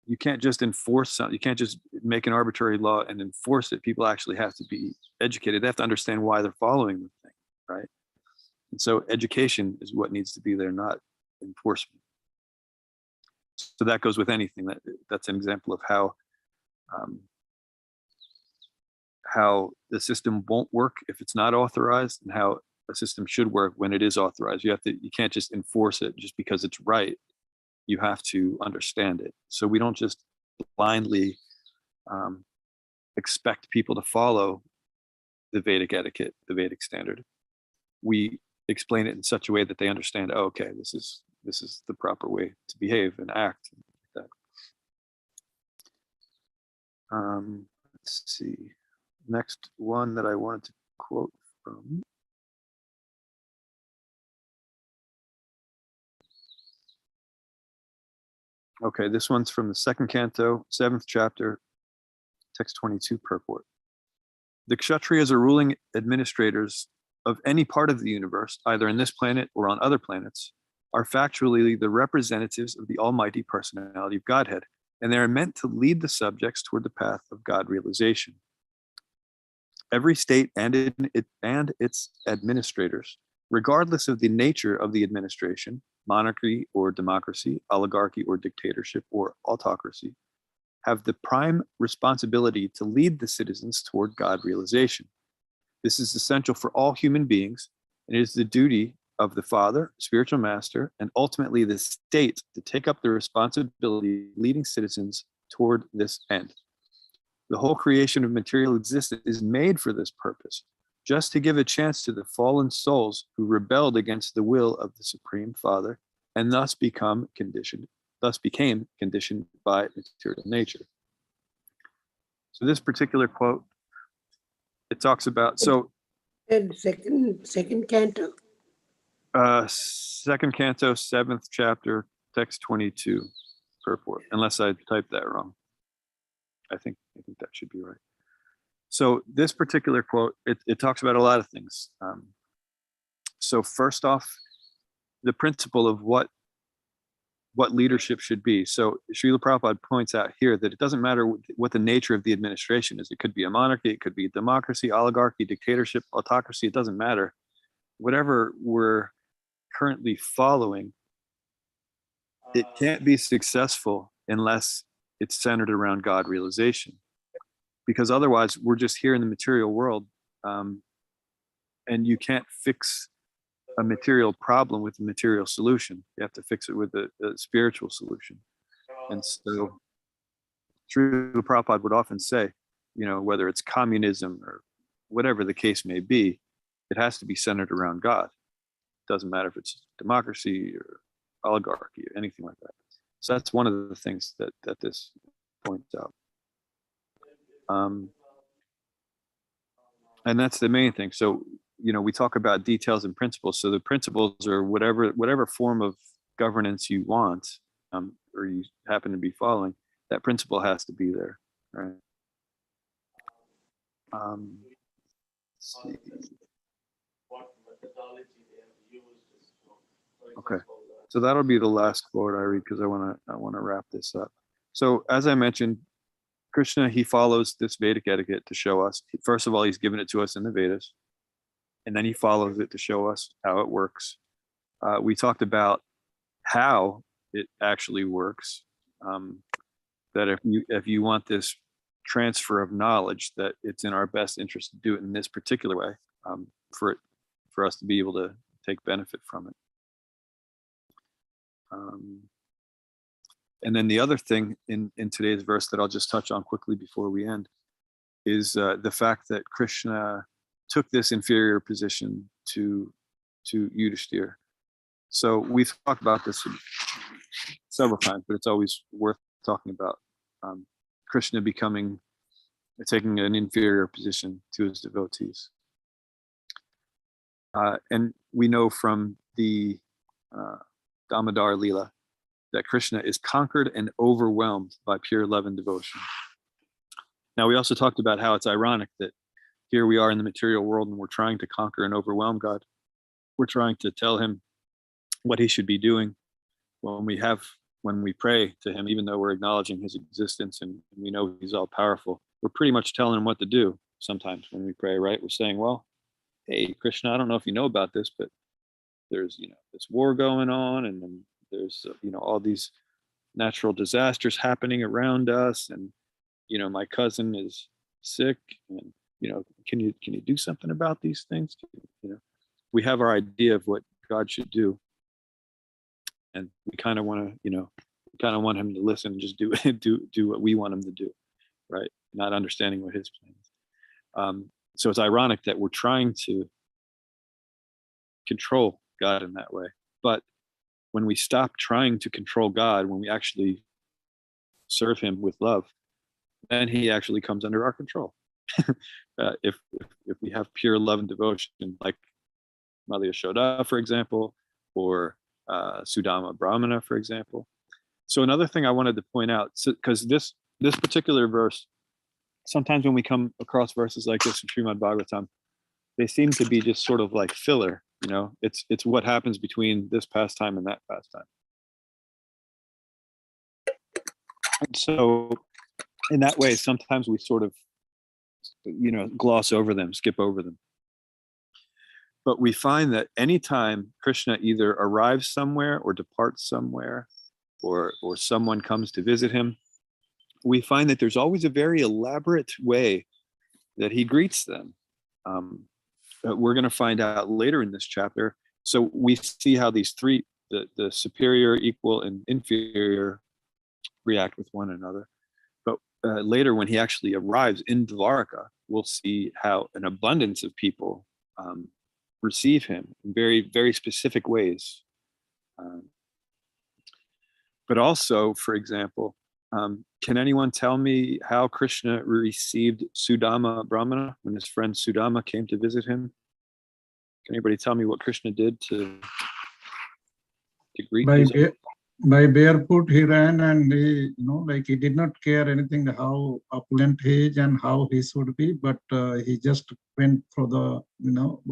you can't just enforce something. You can't just make an arbitrary law and enforce it. People actually have to be educated. They have to understand why they're following the thing, right? And so education is what needs to be there, not enforcement. So that goes with anything. That's an example of how the system won't work if it's not authorized, and how a system should work when it is authorized. You can't just enforce it just because it's right. You have to understand it. So we don't just blindly expect people to follow the Vedic etiquette, the Vedic standard. We explain it in such a way that they understand, oh, okay, this is the proper way to behave and act. Like that. Let's see. Next one that I wanted to quote from. Okay, this one's from the second canto, 7th chapter, text 22 purport. The Kshatriyas are ruling administrators of any part of the universe, either in this planet or on other planets, are factually the representatives of the almighty personality of Godhead, and they are meant to lead the subjects toward the path of God realization. Every state and its administrators, regardless of the nature of the administration, monarchy or democracy, oligarchy or dictatorship or autocracy, have the prime responsibility to lead the citizens toward God realization. This is essential for all human beings, and it is the duty of the Father, spiritual master, and ultimately the state to take up the responsibility of leading citizens toward this end. The whole creation of material existence is made for this purpose, just to give a chance to the fallen souls who rebelled against the will of the Supreme Father and thus became conditioned by material nature. So this particular quote, it talks about, And second canto. second canto, 7th chapter, text 22 purport, unless I typed that wrong. I think that should be right. So this particular quote, it talks about a lot of things. So first off, the principle of what leadership should be. So Srila Prabhupada points out here that it doesn't matter what the nature of the administration is. It could be a monarchy, it could be a democracy, oligarchy, dictatorship, autocracy, it doesn't matter. Whatever we're currently following, it can't be successful unless it's centered around God realization. Because otherwise we're just here in the material world, and you can't fix a material problem with a material solution. You have to fix it with a spiritual solution. And so Srila Prabhupada would often say, whether it's communism or whatever the case may be, it has to be centered around God. It doesn't matter if it's democracy or oligarchy or anything like that. So that's one of the things that this points out. And that's the main thing. So, we talk about details and principles. So the principles are whatever form of governance you want, or you happen to be following, that principle has to be there, right? Let's see. Okay, so that'll be the last quote I read because I want to wrap this up. So as I mentioned, Krishna, he follows this Vedic etiquette to show us. First of all, he's given it to us in the Vedas, and then he follows it to show us how it works. We talked about how it actually works. That if you want this transfer of knowledge, that it's in our best interest to do it in this particular way, for us to be able to take benefit from it. And then the other thing in today's verse that I'll just touch on quickly before we end is the fact that Krishna took this inferior position to Yudhishthira. So we've talked about this several times, but it's always worth talking about. Krishna taking an inferior position to his devotees. And we know from the Damodar Leela that Krishna is conquered and overwhelmed by pure love and devotion. Now, we also talked about how it's ironic that here we are in the material world and we're trying to conquer and overwhelm God. We're trying to tell him what he should be doing when we pray to him, even though we're acknowledging his existence and we know he's all powerful. We're pretty much telling him what to do sometimes when we pray, right? We're saying, well, hey, Krishna, I don't know if you know about this, but there's, this war going on, and then there's, all these natural disasters happening around us, and, my cousin is sick, and, can you do something about these things? We have our idea of what God should do, and we kind of want to, him to listen and just do what we want him to do, right? Not understanding what his plan is. So it's ironic that we're trying to control God in that way. But when we stop trying to control God, when we actually serve him with love, then he actually comes under our control. If we have pure love and devotion, like Mother Yashoda, for example, or Sudama Brahmana, for example. So another thing I wanted to point out, because this particular verse, sometimes when we come across verses like this in Srimad Bhagavatam, they seem to be just sort of like filler. It's what happens between this pastime and that pastime. And so in that way, sometimes we sort of, gloss over them, skip over them. But we find that anytime Krishna either arrives somewhere or departs somewhere, or someone comes to visit him, we find that there's always a very elaborate way that he greets them. We're going to find out later in this chapter. So we see how these three, the superior, equal, and inferior, react with one another. But later, when he actually arrives in Dvaraka, we'll see how an abundance of people receive him in very, very specific ways. But also, for example, can anyone tell me how Krishna received Sudama Brahmana when his friend Sudama came to visit him? Can anybody tell me what Krishna did to greet his by barefoot he ran, and he did not care anything how opulent he is and how he should be, but he just went for the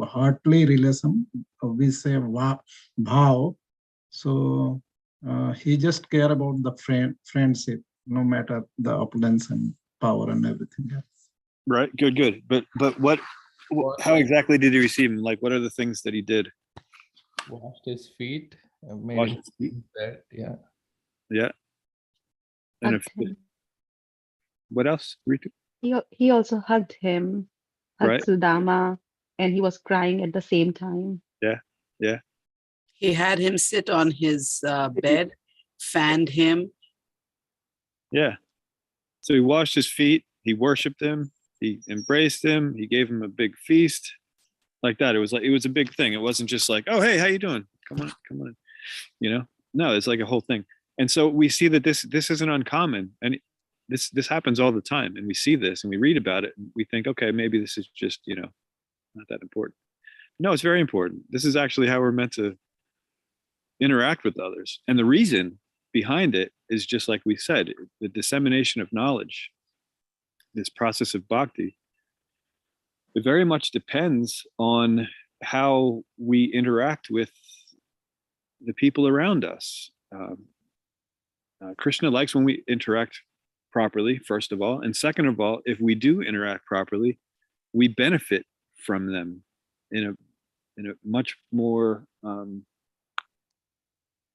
heartly relation. We say bhav. So he just care about the friendship, no matter the opulence and power and everything else. Right. Good. But how exactly did he receive him? Like, what are the things that he did? Washed his feet, made Washed him his feet. bed. Yeah. Yeah. And Hugged him. what else, Ritu? He also hugged him, hugged Right. Sudama, and he was crying at the same time. Yeah. He had him sit on his bed, fanned him. Yeah. So he washed his feet, he worshiped him, he embraced him, he gave him a big feast, like that. It was a big thing. It wasn't just like, oh, hey, how you doing? Come on. No, it's like a whole thing. And so we see that this isn't uncommon, and this happens all the time. And we see this and we read about it and we think, okay, maybe this is just, not that important. No, it's very important. This is actually how we're meant to interact with others. And the reason behind it is just like we said, the dissemination of knowledge, this process of bhakti. It very much depends on how we interact with the people around us. Krishna likes when we interact properly, first of all. And second of all, if we do interact properly, we benefit from them in a much more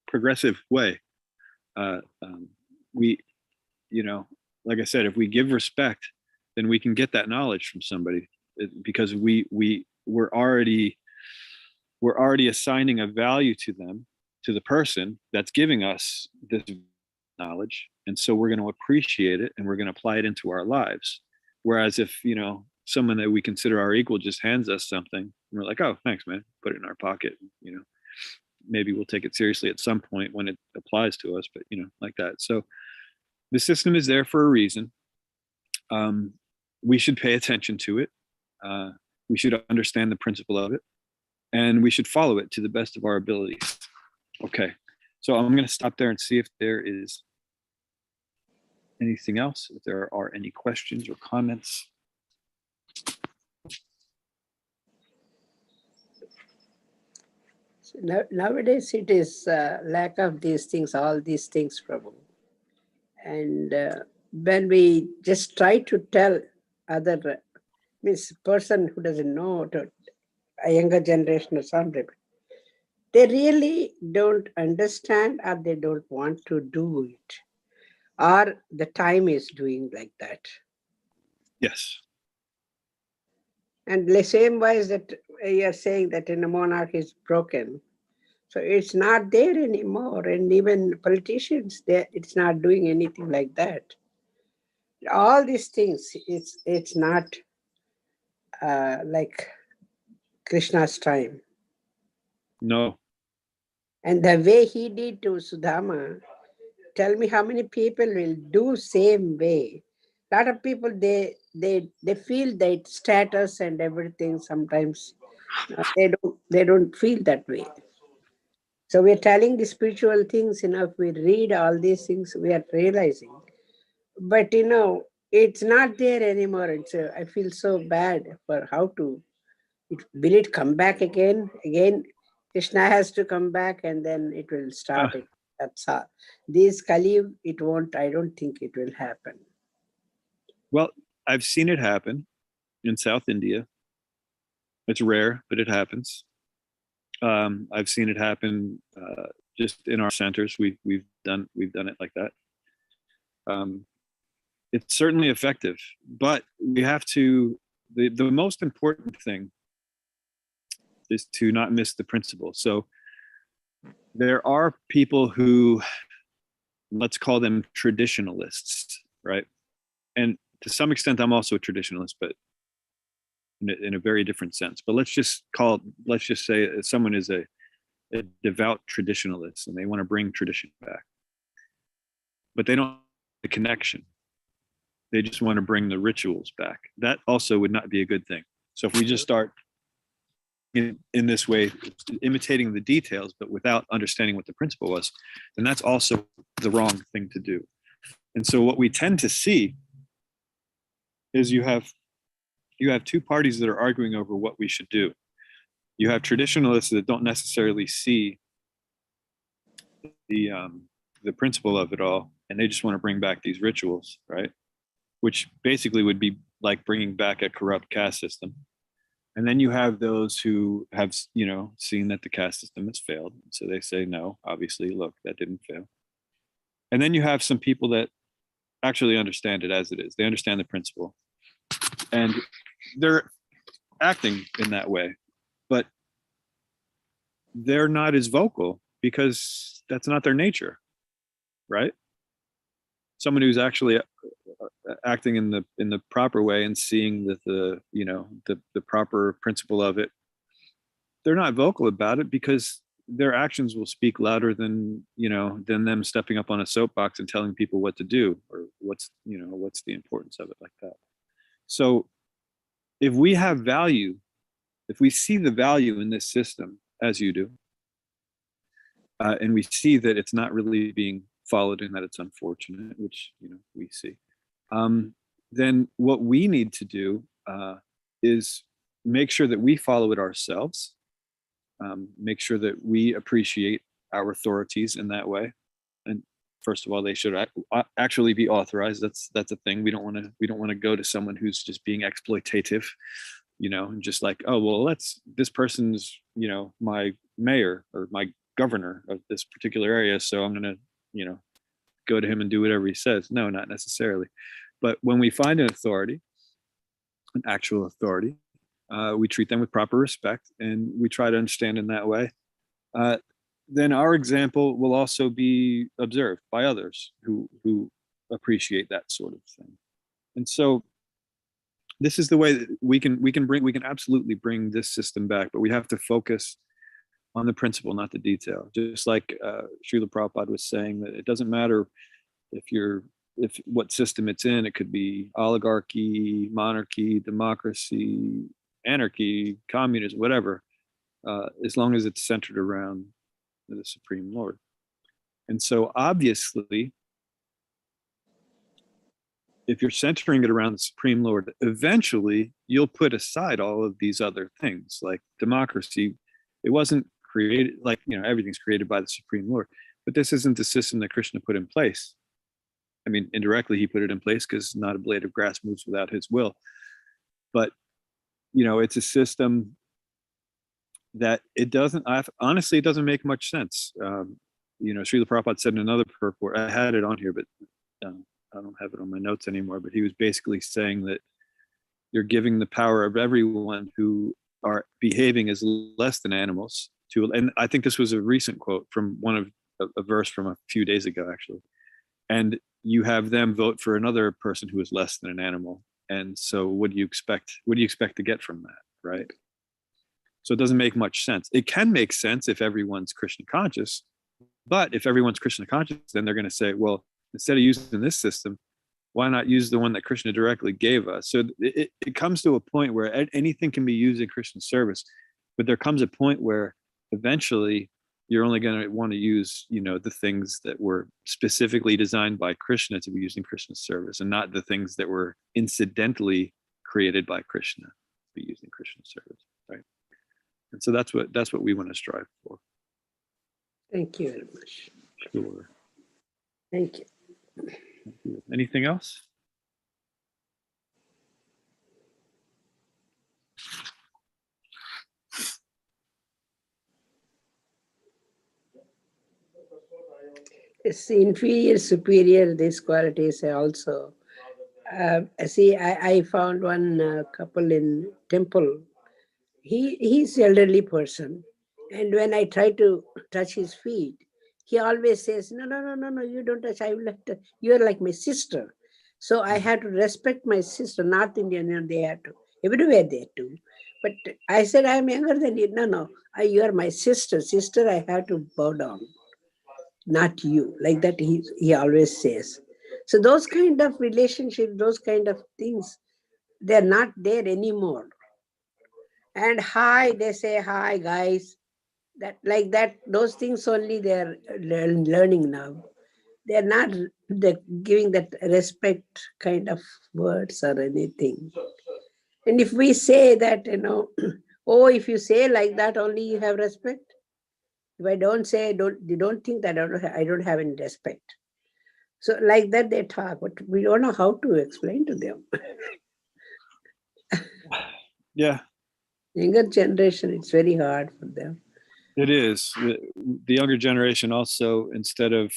progressive way. We, like I said, if we give respect, then we can get that knowledge from somebody, because we're already assigning a value to them, to the person that's giving us this knowledge, and so we're going to appreciate it and we're going to apply it into our lives. Whereas if someone that we consider our equal just hands us something, and we're like, oh, thanks, man, put it in our pocket, maybe we'll take it seriously at some point when it applies to us, but like that. So the system is there for a reason. we should pay attention to it. We should understand the principle of it, and we should follow it to the best of our abilities. Okay, so I'm going to stop there and see if there is anything else, if there are any questions or comments. So nowadays it is lack of these things, all these things, Prabhu. And when we just try to tell other, means person who doesn't know, to a younger generation or something, they really don't understand or they don't want to do it. Or the time is doing like that. Yes. And the same wise that you're saying that in a monarch is broken. So it's not there anymore. And even politicians, it's not doing anything like that. All these things, it's not like Krishna's time. No. And the way he did to Sudama, tell me how many people will do same way. A lot of people, they feel that status and everything sometimes they don't feel that way. So we're telling the spiritual things, if we read all these things, we are realizing. But it's not there anymore. I feel so bad for how to, will it come back again? Again, Krishna has to come back and then it will start. That's all. This Kali, it won't, I don't think it will happen. Well, I've seen it happen in South India. It's rare, but it happens. I've seen it happen just in our centers. We've done it like that. It's certainly effective, but we have to. The most important thing is to not miss the principle. So there are people who, let's call them traditionalists, right? And to some extent, I'm also a traditionalist, but in a very different sense. But let's just say someone is a devout traditionalist and they want to bring tradition back, but they don't have the connection. They just want to bring the rituals back. That also would not be a good thing. So if we just start in this way, imitating the details, but without understanding what the principle was, then that's also the wrong thing to do. And so what we tend to see is you have two parties that are arguing over what we should do. You have traditionalists that don't necessarily see the principle of it all, and they just want to bring back these rituals, right? Which basically would be like bringing back a corrupt caste system. And then you have those who have, seen that the caste system has failed. So they say, no, obviously, look, that didn't fail. And then you have some people that actually understand it as it is. They understand the principle. And they're acting in that way. But they're not as vocal because that's not their nature, right? Someone who's actually acting in the proper way and seeing that the proper principle of it, they're not vocal about it because their actions will speak louder than them stepping up on a soapbox and telling people what to do or what's the importance of it like that. So if we have value, if we see the value in this system as you do, and we see that it's not really being followed and that it's unfortunate, which we see, then what we need to do is make sure that we follow it ourselves, make sure that we appreciate our authorities in that way. And first of all, they should actually be authorized. That's a thing. We don't want to go to someone who's just being exploitative, and just like, oh well, this person's my mayor or my governor of this particular area, so I'm gonna go to him and do whatever he says. No, not necessarily. But when we find an authority, an actual authority, we treat them with proper respect and we try to understand in that way. Then our example will also be observed by others who appreciate that sort of thing. And so this is the way that we can absolutely bring this system back, but we have to focus on the principle, not the detail. Just like Srila Prabhupada was saying, that it doesn't matter if you're if what system it's in. It could be oligarchy, monarchy, democracy, anarchy, communism, whatever, as long as it's centered around the Supreme Lord. And so obviously, if you're centering it around the Supreme Lord, eventually you'll put aside all of these other things like democracy. It wasn't created, like, everything's created by the Supreme Lord, but this isn't the system that Krishna put in place. I mean, indirectly he put it in place because not a blade of grass moves without his will. But, it's a system that it doesn't, honestly, it doesn't make much sense. Srila Prabhupada said in another purport, I had it on here, but I don't have it on my notes anymore, but he was basically saying that you're giving the power of everyone who are behaving as less than animals to, and I think this was a recent quote from a verse from a few days ago, actually. And you have them vote for another person who is less than an animal. And so what do you expect? What do you expect to get from that, right? So it doesn't make much sense. It can make sense if everyone's Krishna conscious, but if everyone's Krishna conscious, then they're going to say, well, instead of using this system, why not use the one that Krishna directly gave us? So it comes to a point where anything can be used in Krishna's service, but there comes a point where eventually you're only going to want to use, the things that were specifically designed by Krishna to be used in Krishna's service, and not the things that were incidentally created by Krishna to be used in Krishna's service, right? And so that's what we want to strive for. Thank you very much. Sure. Thank you. Anything else? It's inferior, superior, these qualities are also. I found one couple in temple. He's elderly person. And when I try to touch his feet, he always says, no, you don't touch. I will have to. You're like my sister. So I had to respect my sister. North Indian, they have to. Everywhere they do. But I said, I'm younger than you. No, you are my sister. Sister, I have to bow down. Not you. Like that, he always says. So those kind of relationships, those kind of things, they're not there anymore. And hi, they say hi, guys. That like that, those things only they're learning now. They're not giving that respect kind of words or anything. And if we say that, oh, if you say like that, only you have respect. If I don't say, you don't think that I don't have any respect. So like that they talk, but we don't know how to explain to them. Yeah. Younger generation, it's very hard for them. It is. The younger generation also, instead of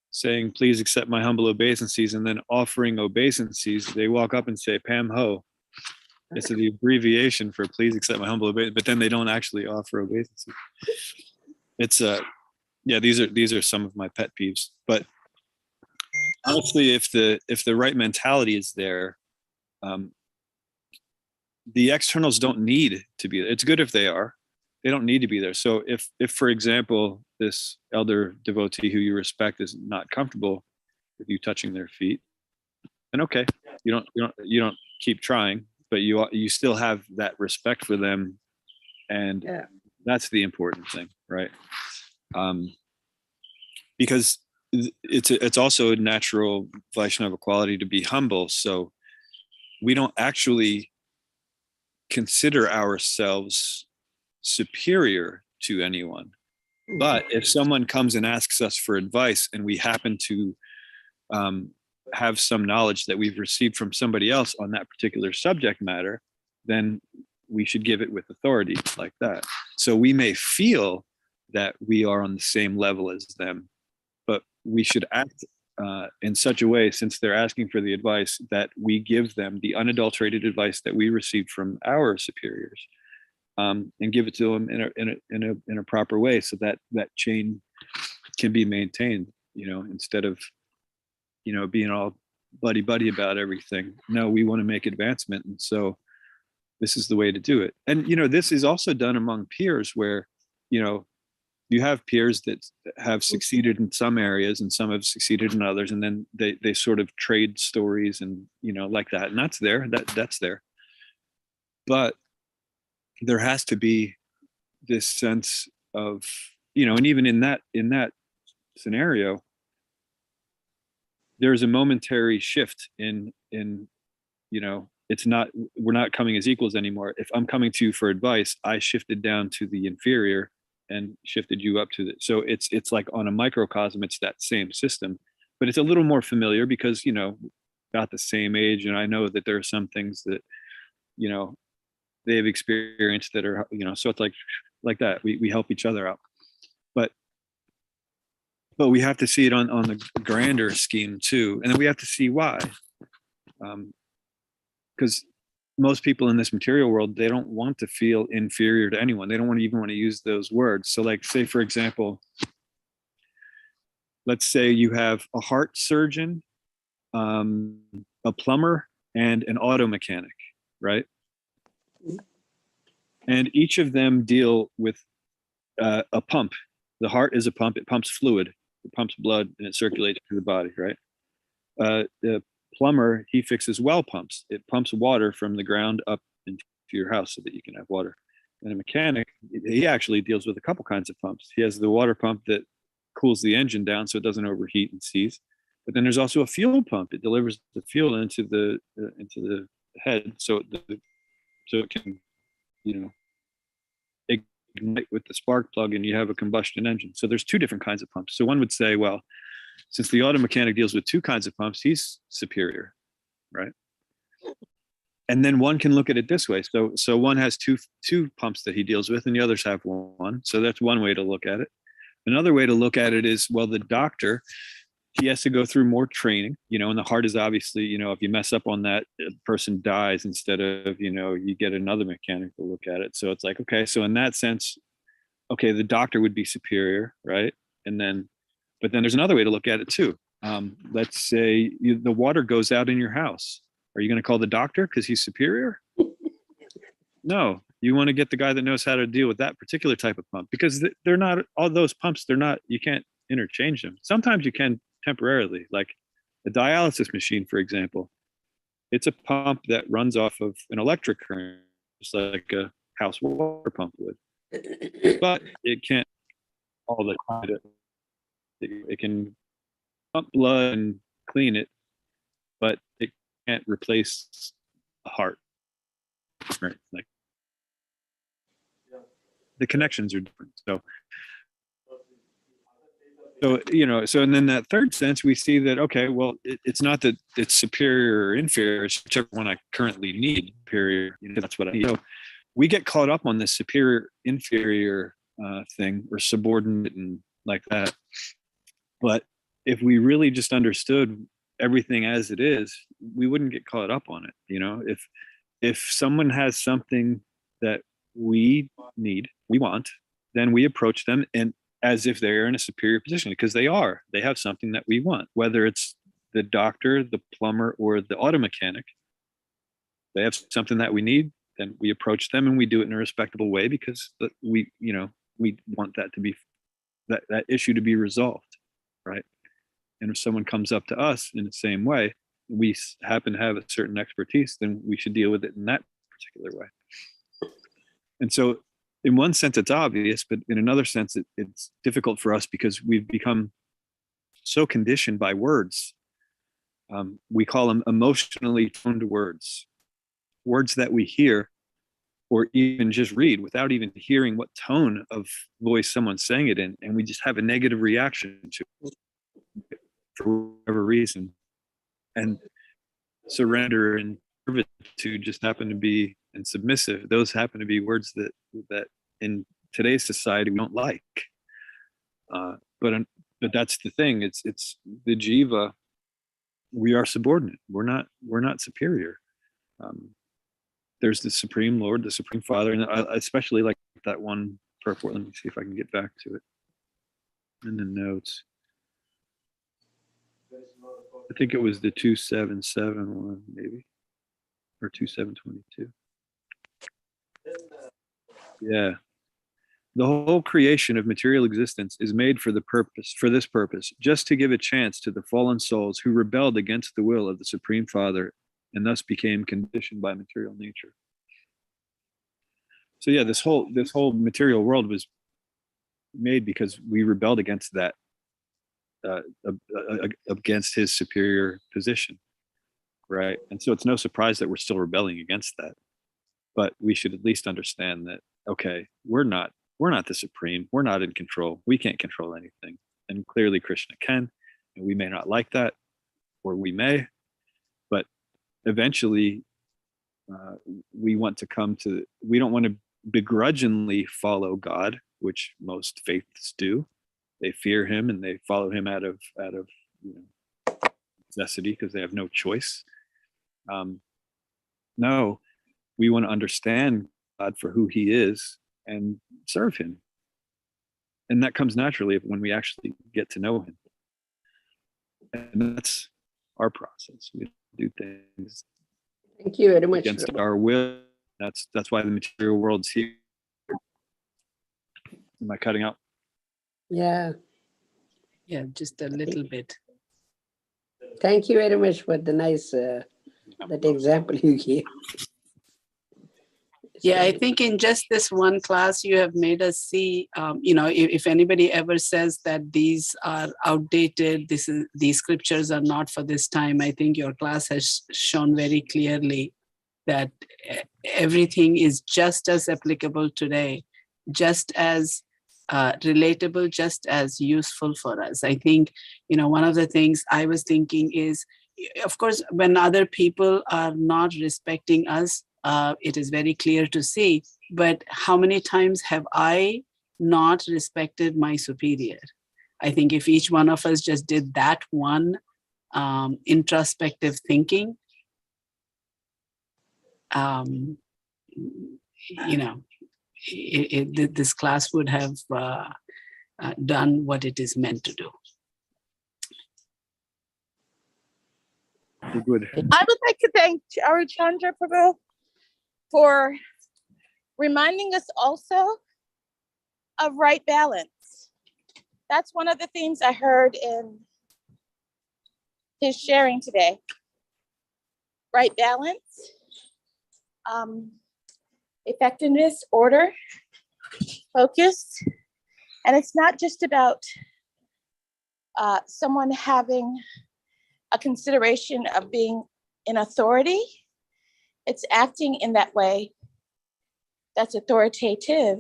saying, please accept my humble obeisances, and then offering obeisances, they walk up and say, Pam Ho. It's the abbreviation for please accept my humble obeisances, but then they don't actually offer obeisances. It's these are some of my pet peeves. But honestly, if the right mentality is there, the externals don't need to be there. It's good if they are. They don't need to be there. So if for example, this elder devotee who you respect is not comfortable with you touching their feet, then okay, you don't keep trying, but you still have that respect for them, and that's the important thing, right? Because it's also a natural Vaishnava quality to be humble. So we don't actually consider ourselves superior to anyone. But if someone comes and asks us for advice and we happen to have some knowledge that we've received from somebody else on that particular subject matter, then we should give it with authority like that. So we may feel that we are on the same level as them, but we should act in such a way, since they're asking for the advice, that we give them the unadulterated advice that we received from our superiors, and give it to them in a proper way, so that that chain can be maintained. Instead of being all buddy about everything. No, we want to make advancement, and so this is the way to do it. And this is also done among peers, where you have peers that have succeeded in some areas and some have succeeded in others, and then they sort of trade stories and like that, and that's there. But there has to be this sense of and even in that scenario, there's a momentary shift in it's not, we're not coming as equals anymore. If I'm coming to you for advice, I shifted down to the inferior and shifted you up to the, so it's like on a microcosm, it's that same system, but it's a little more familiar because about the same age, and I know that there are some things that they've experienced that are so it's like that we help each other out, but we have to see it on the grander scheme too, and then we have to see why, because most people in this material world, they don't want to feel inferior to anyone. They don't even want to use those words. So like, say for example, let's say you have a heart surgeon, a plumber, and an auto mechanic, right? And each of them deal with a pump. The heart is a pump. It pumps fluid, it pumps blood, and it circulates through the body, right? The plumber, he fixes well pumps. It pumps water from the ground up into your house so that you can have water. And a mechanic, he actually deals with a couple kinds of pumps. He has the water pump that cools the engine down so it doesn't overheat and seize. But then there's also a fuel pump. It delivers the fuel into the head, so it can ignite with the spark plug, and you have a combustion engine. So there's two different kinds of pumps. So one would say, well, since the auto mechanic deals with two kinds of pumps, he's superior, right? And then one can look at it this way. So one has two pumps that he deals with, and the others have one. So that's one way to look at it. Another way to look at it is, well, the doctor, he has to go through more training, and the heart is obviously, if you mess up on that, a person dies instead of, you get another mechanic to look at it. So it's like, okay, so in that sense, okay, the doctor would be superior, right? But then there's another way to look at it too. Let's say the water goes out in your house. Are you going to call the doctor because he's superior? No, you want to get the guy that knows how to deal with that particular type of pump, because they're not, all those pumps, you can't interchange them. Sometimes you can temporarily, like a dialysis machine, for example. It's a pump that runs off of an electric current, just like a house water pump would. But it can't all the time. It can pump blood and clean it, but it can't replace the heart. Right? Like the connections are different. So and then that third sense, we see that, okay, well, it's not that it's superior or inferior, it's whichever one I currently need, superior, that's what I need. So we get caught up on this superior, inferior thing, or subordinate and like that. But if we really just understood everything as it is, we wouldn't get caught up on it. If someone has something that we need, we want, then we approach them and as if they're in a superior position, because they have something that we want, whether it's the doctor, the plumber, or the auto mechanic. They have something that we need, then we approach them and we do it in a respectable way, because we want that to be, that issue to be resolved, right? And if someone comes up to us in the same way, we happen to have a certain expertise, then we should deal with it in that particular way. And so in one sense, it's obvious, but in another sense, it's difficult for us because we've become so conditioned by words. We call them emotionally toned words that we hear or even just read without even hearing what tone of voice someone's saying it in. And we just have a negative reaction to it for whatever reason. And surrender and servitude just happen to be, and submissive, those happen to be words that in today's society we don't like. But that's the thing. It's the jiva. We are subordinate. We're not superior. There's the Supreme Lord, the Supreme Father, and I especially like that one purport. Let me see if I can get back to it in the notes. I think it was the 277 one, maybe, or 2722. Yeah. The whole creation of material existence is made for this purpose, just to give a chance to the fallen souls who rebelled against the will of the Supreme Father and thus became conditioned by material nature. So yeah, this whole material world was made because we rebelled against that, against his superior position, right? And so it's no surprise that we're still rebelling against that. But we should at least understand that, okay, we're not the supreme. We're not in control. We can't control anything. And clearly Krishna can. And we may not like that, or we may, but eventually we don't want to begrudgingly follow God, which most faiths do. They fear him and they follow him out of necessity because they have no choice. No, we want to understand God for who he is and serve him. And that comes naturally when we actually get to know him. And that's our process. We do things Thank you very much. against Prabhu. our will. That's why the material world's here. Am I cutting out? Yeah. Yeah, just a little bit. Thank you very much for the nice that example you gave. Yeah, I think in just this one class, you have made us see, if anybody ever says that these are outdated, these scriptures are not for this time, I think your class has shown very clearly that everything is just as applicable today, just as relatable, just as useful for us. I think, one of the things I was thinking is, of course, when other people are not respecting us, it is very clear to see, but how many times have I not respected my superior? I think if each one of us just did that one introspective thinking, this class would have done what it is meant to do. Good. I would like to thank Carucandra Prabhu for reminding us also of right balance. That's one of the things I heard in his sharing today. Right balance, effectiveness, order, focus. And it's not just about someone having a consideration of being in authority. It's acting in that way that's authoritative,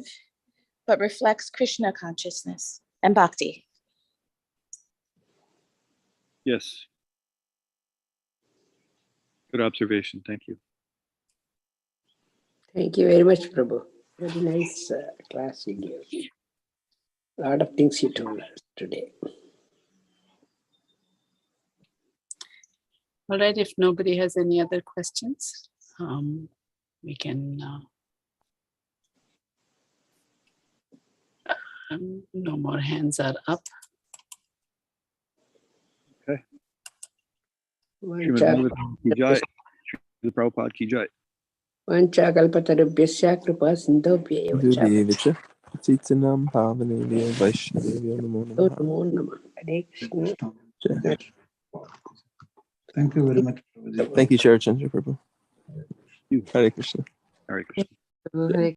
but reflects Krishna consciousness and bhakti. Yes. Good observation. Thank you. Thank you very much, Prabhu. Very nice class you gave. A lot of things you told us today. All right, if nobody has any other questions, we can, no more hands are up. Okay. Vancha Prabhupada ki jai. kalpatarubhyasya kripa sindhobhya vacha. Devicha, Titanam Pavanavya Vaishnavya Namo Namaha. Namo Namah. Hare Krishna. Jai. Thank you very much, Prabhuji. Thank you, Chair Chandra Prabhu. Hare Krishna. Hare Krishna. Hare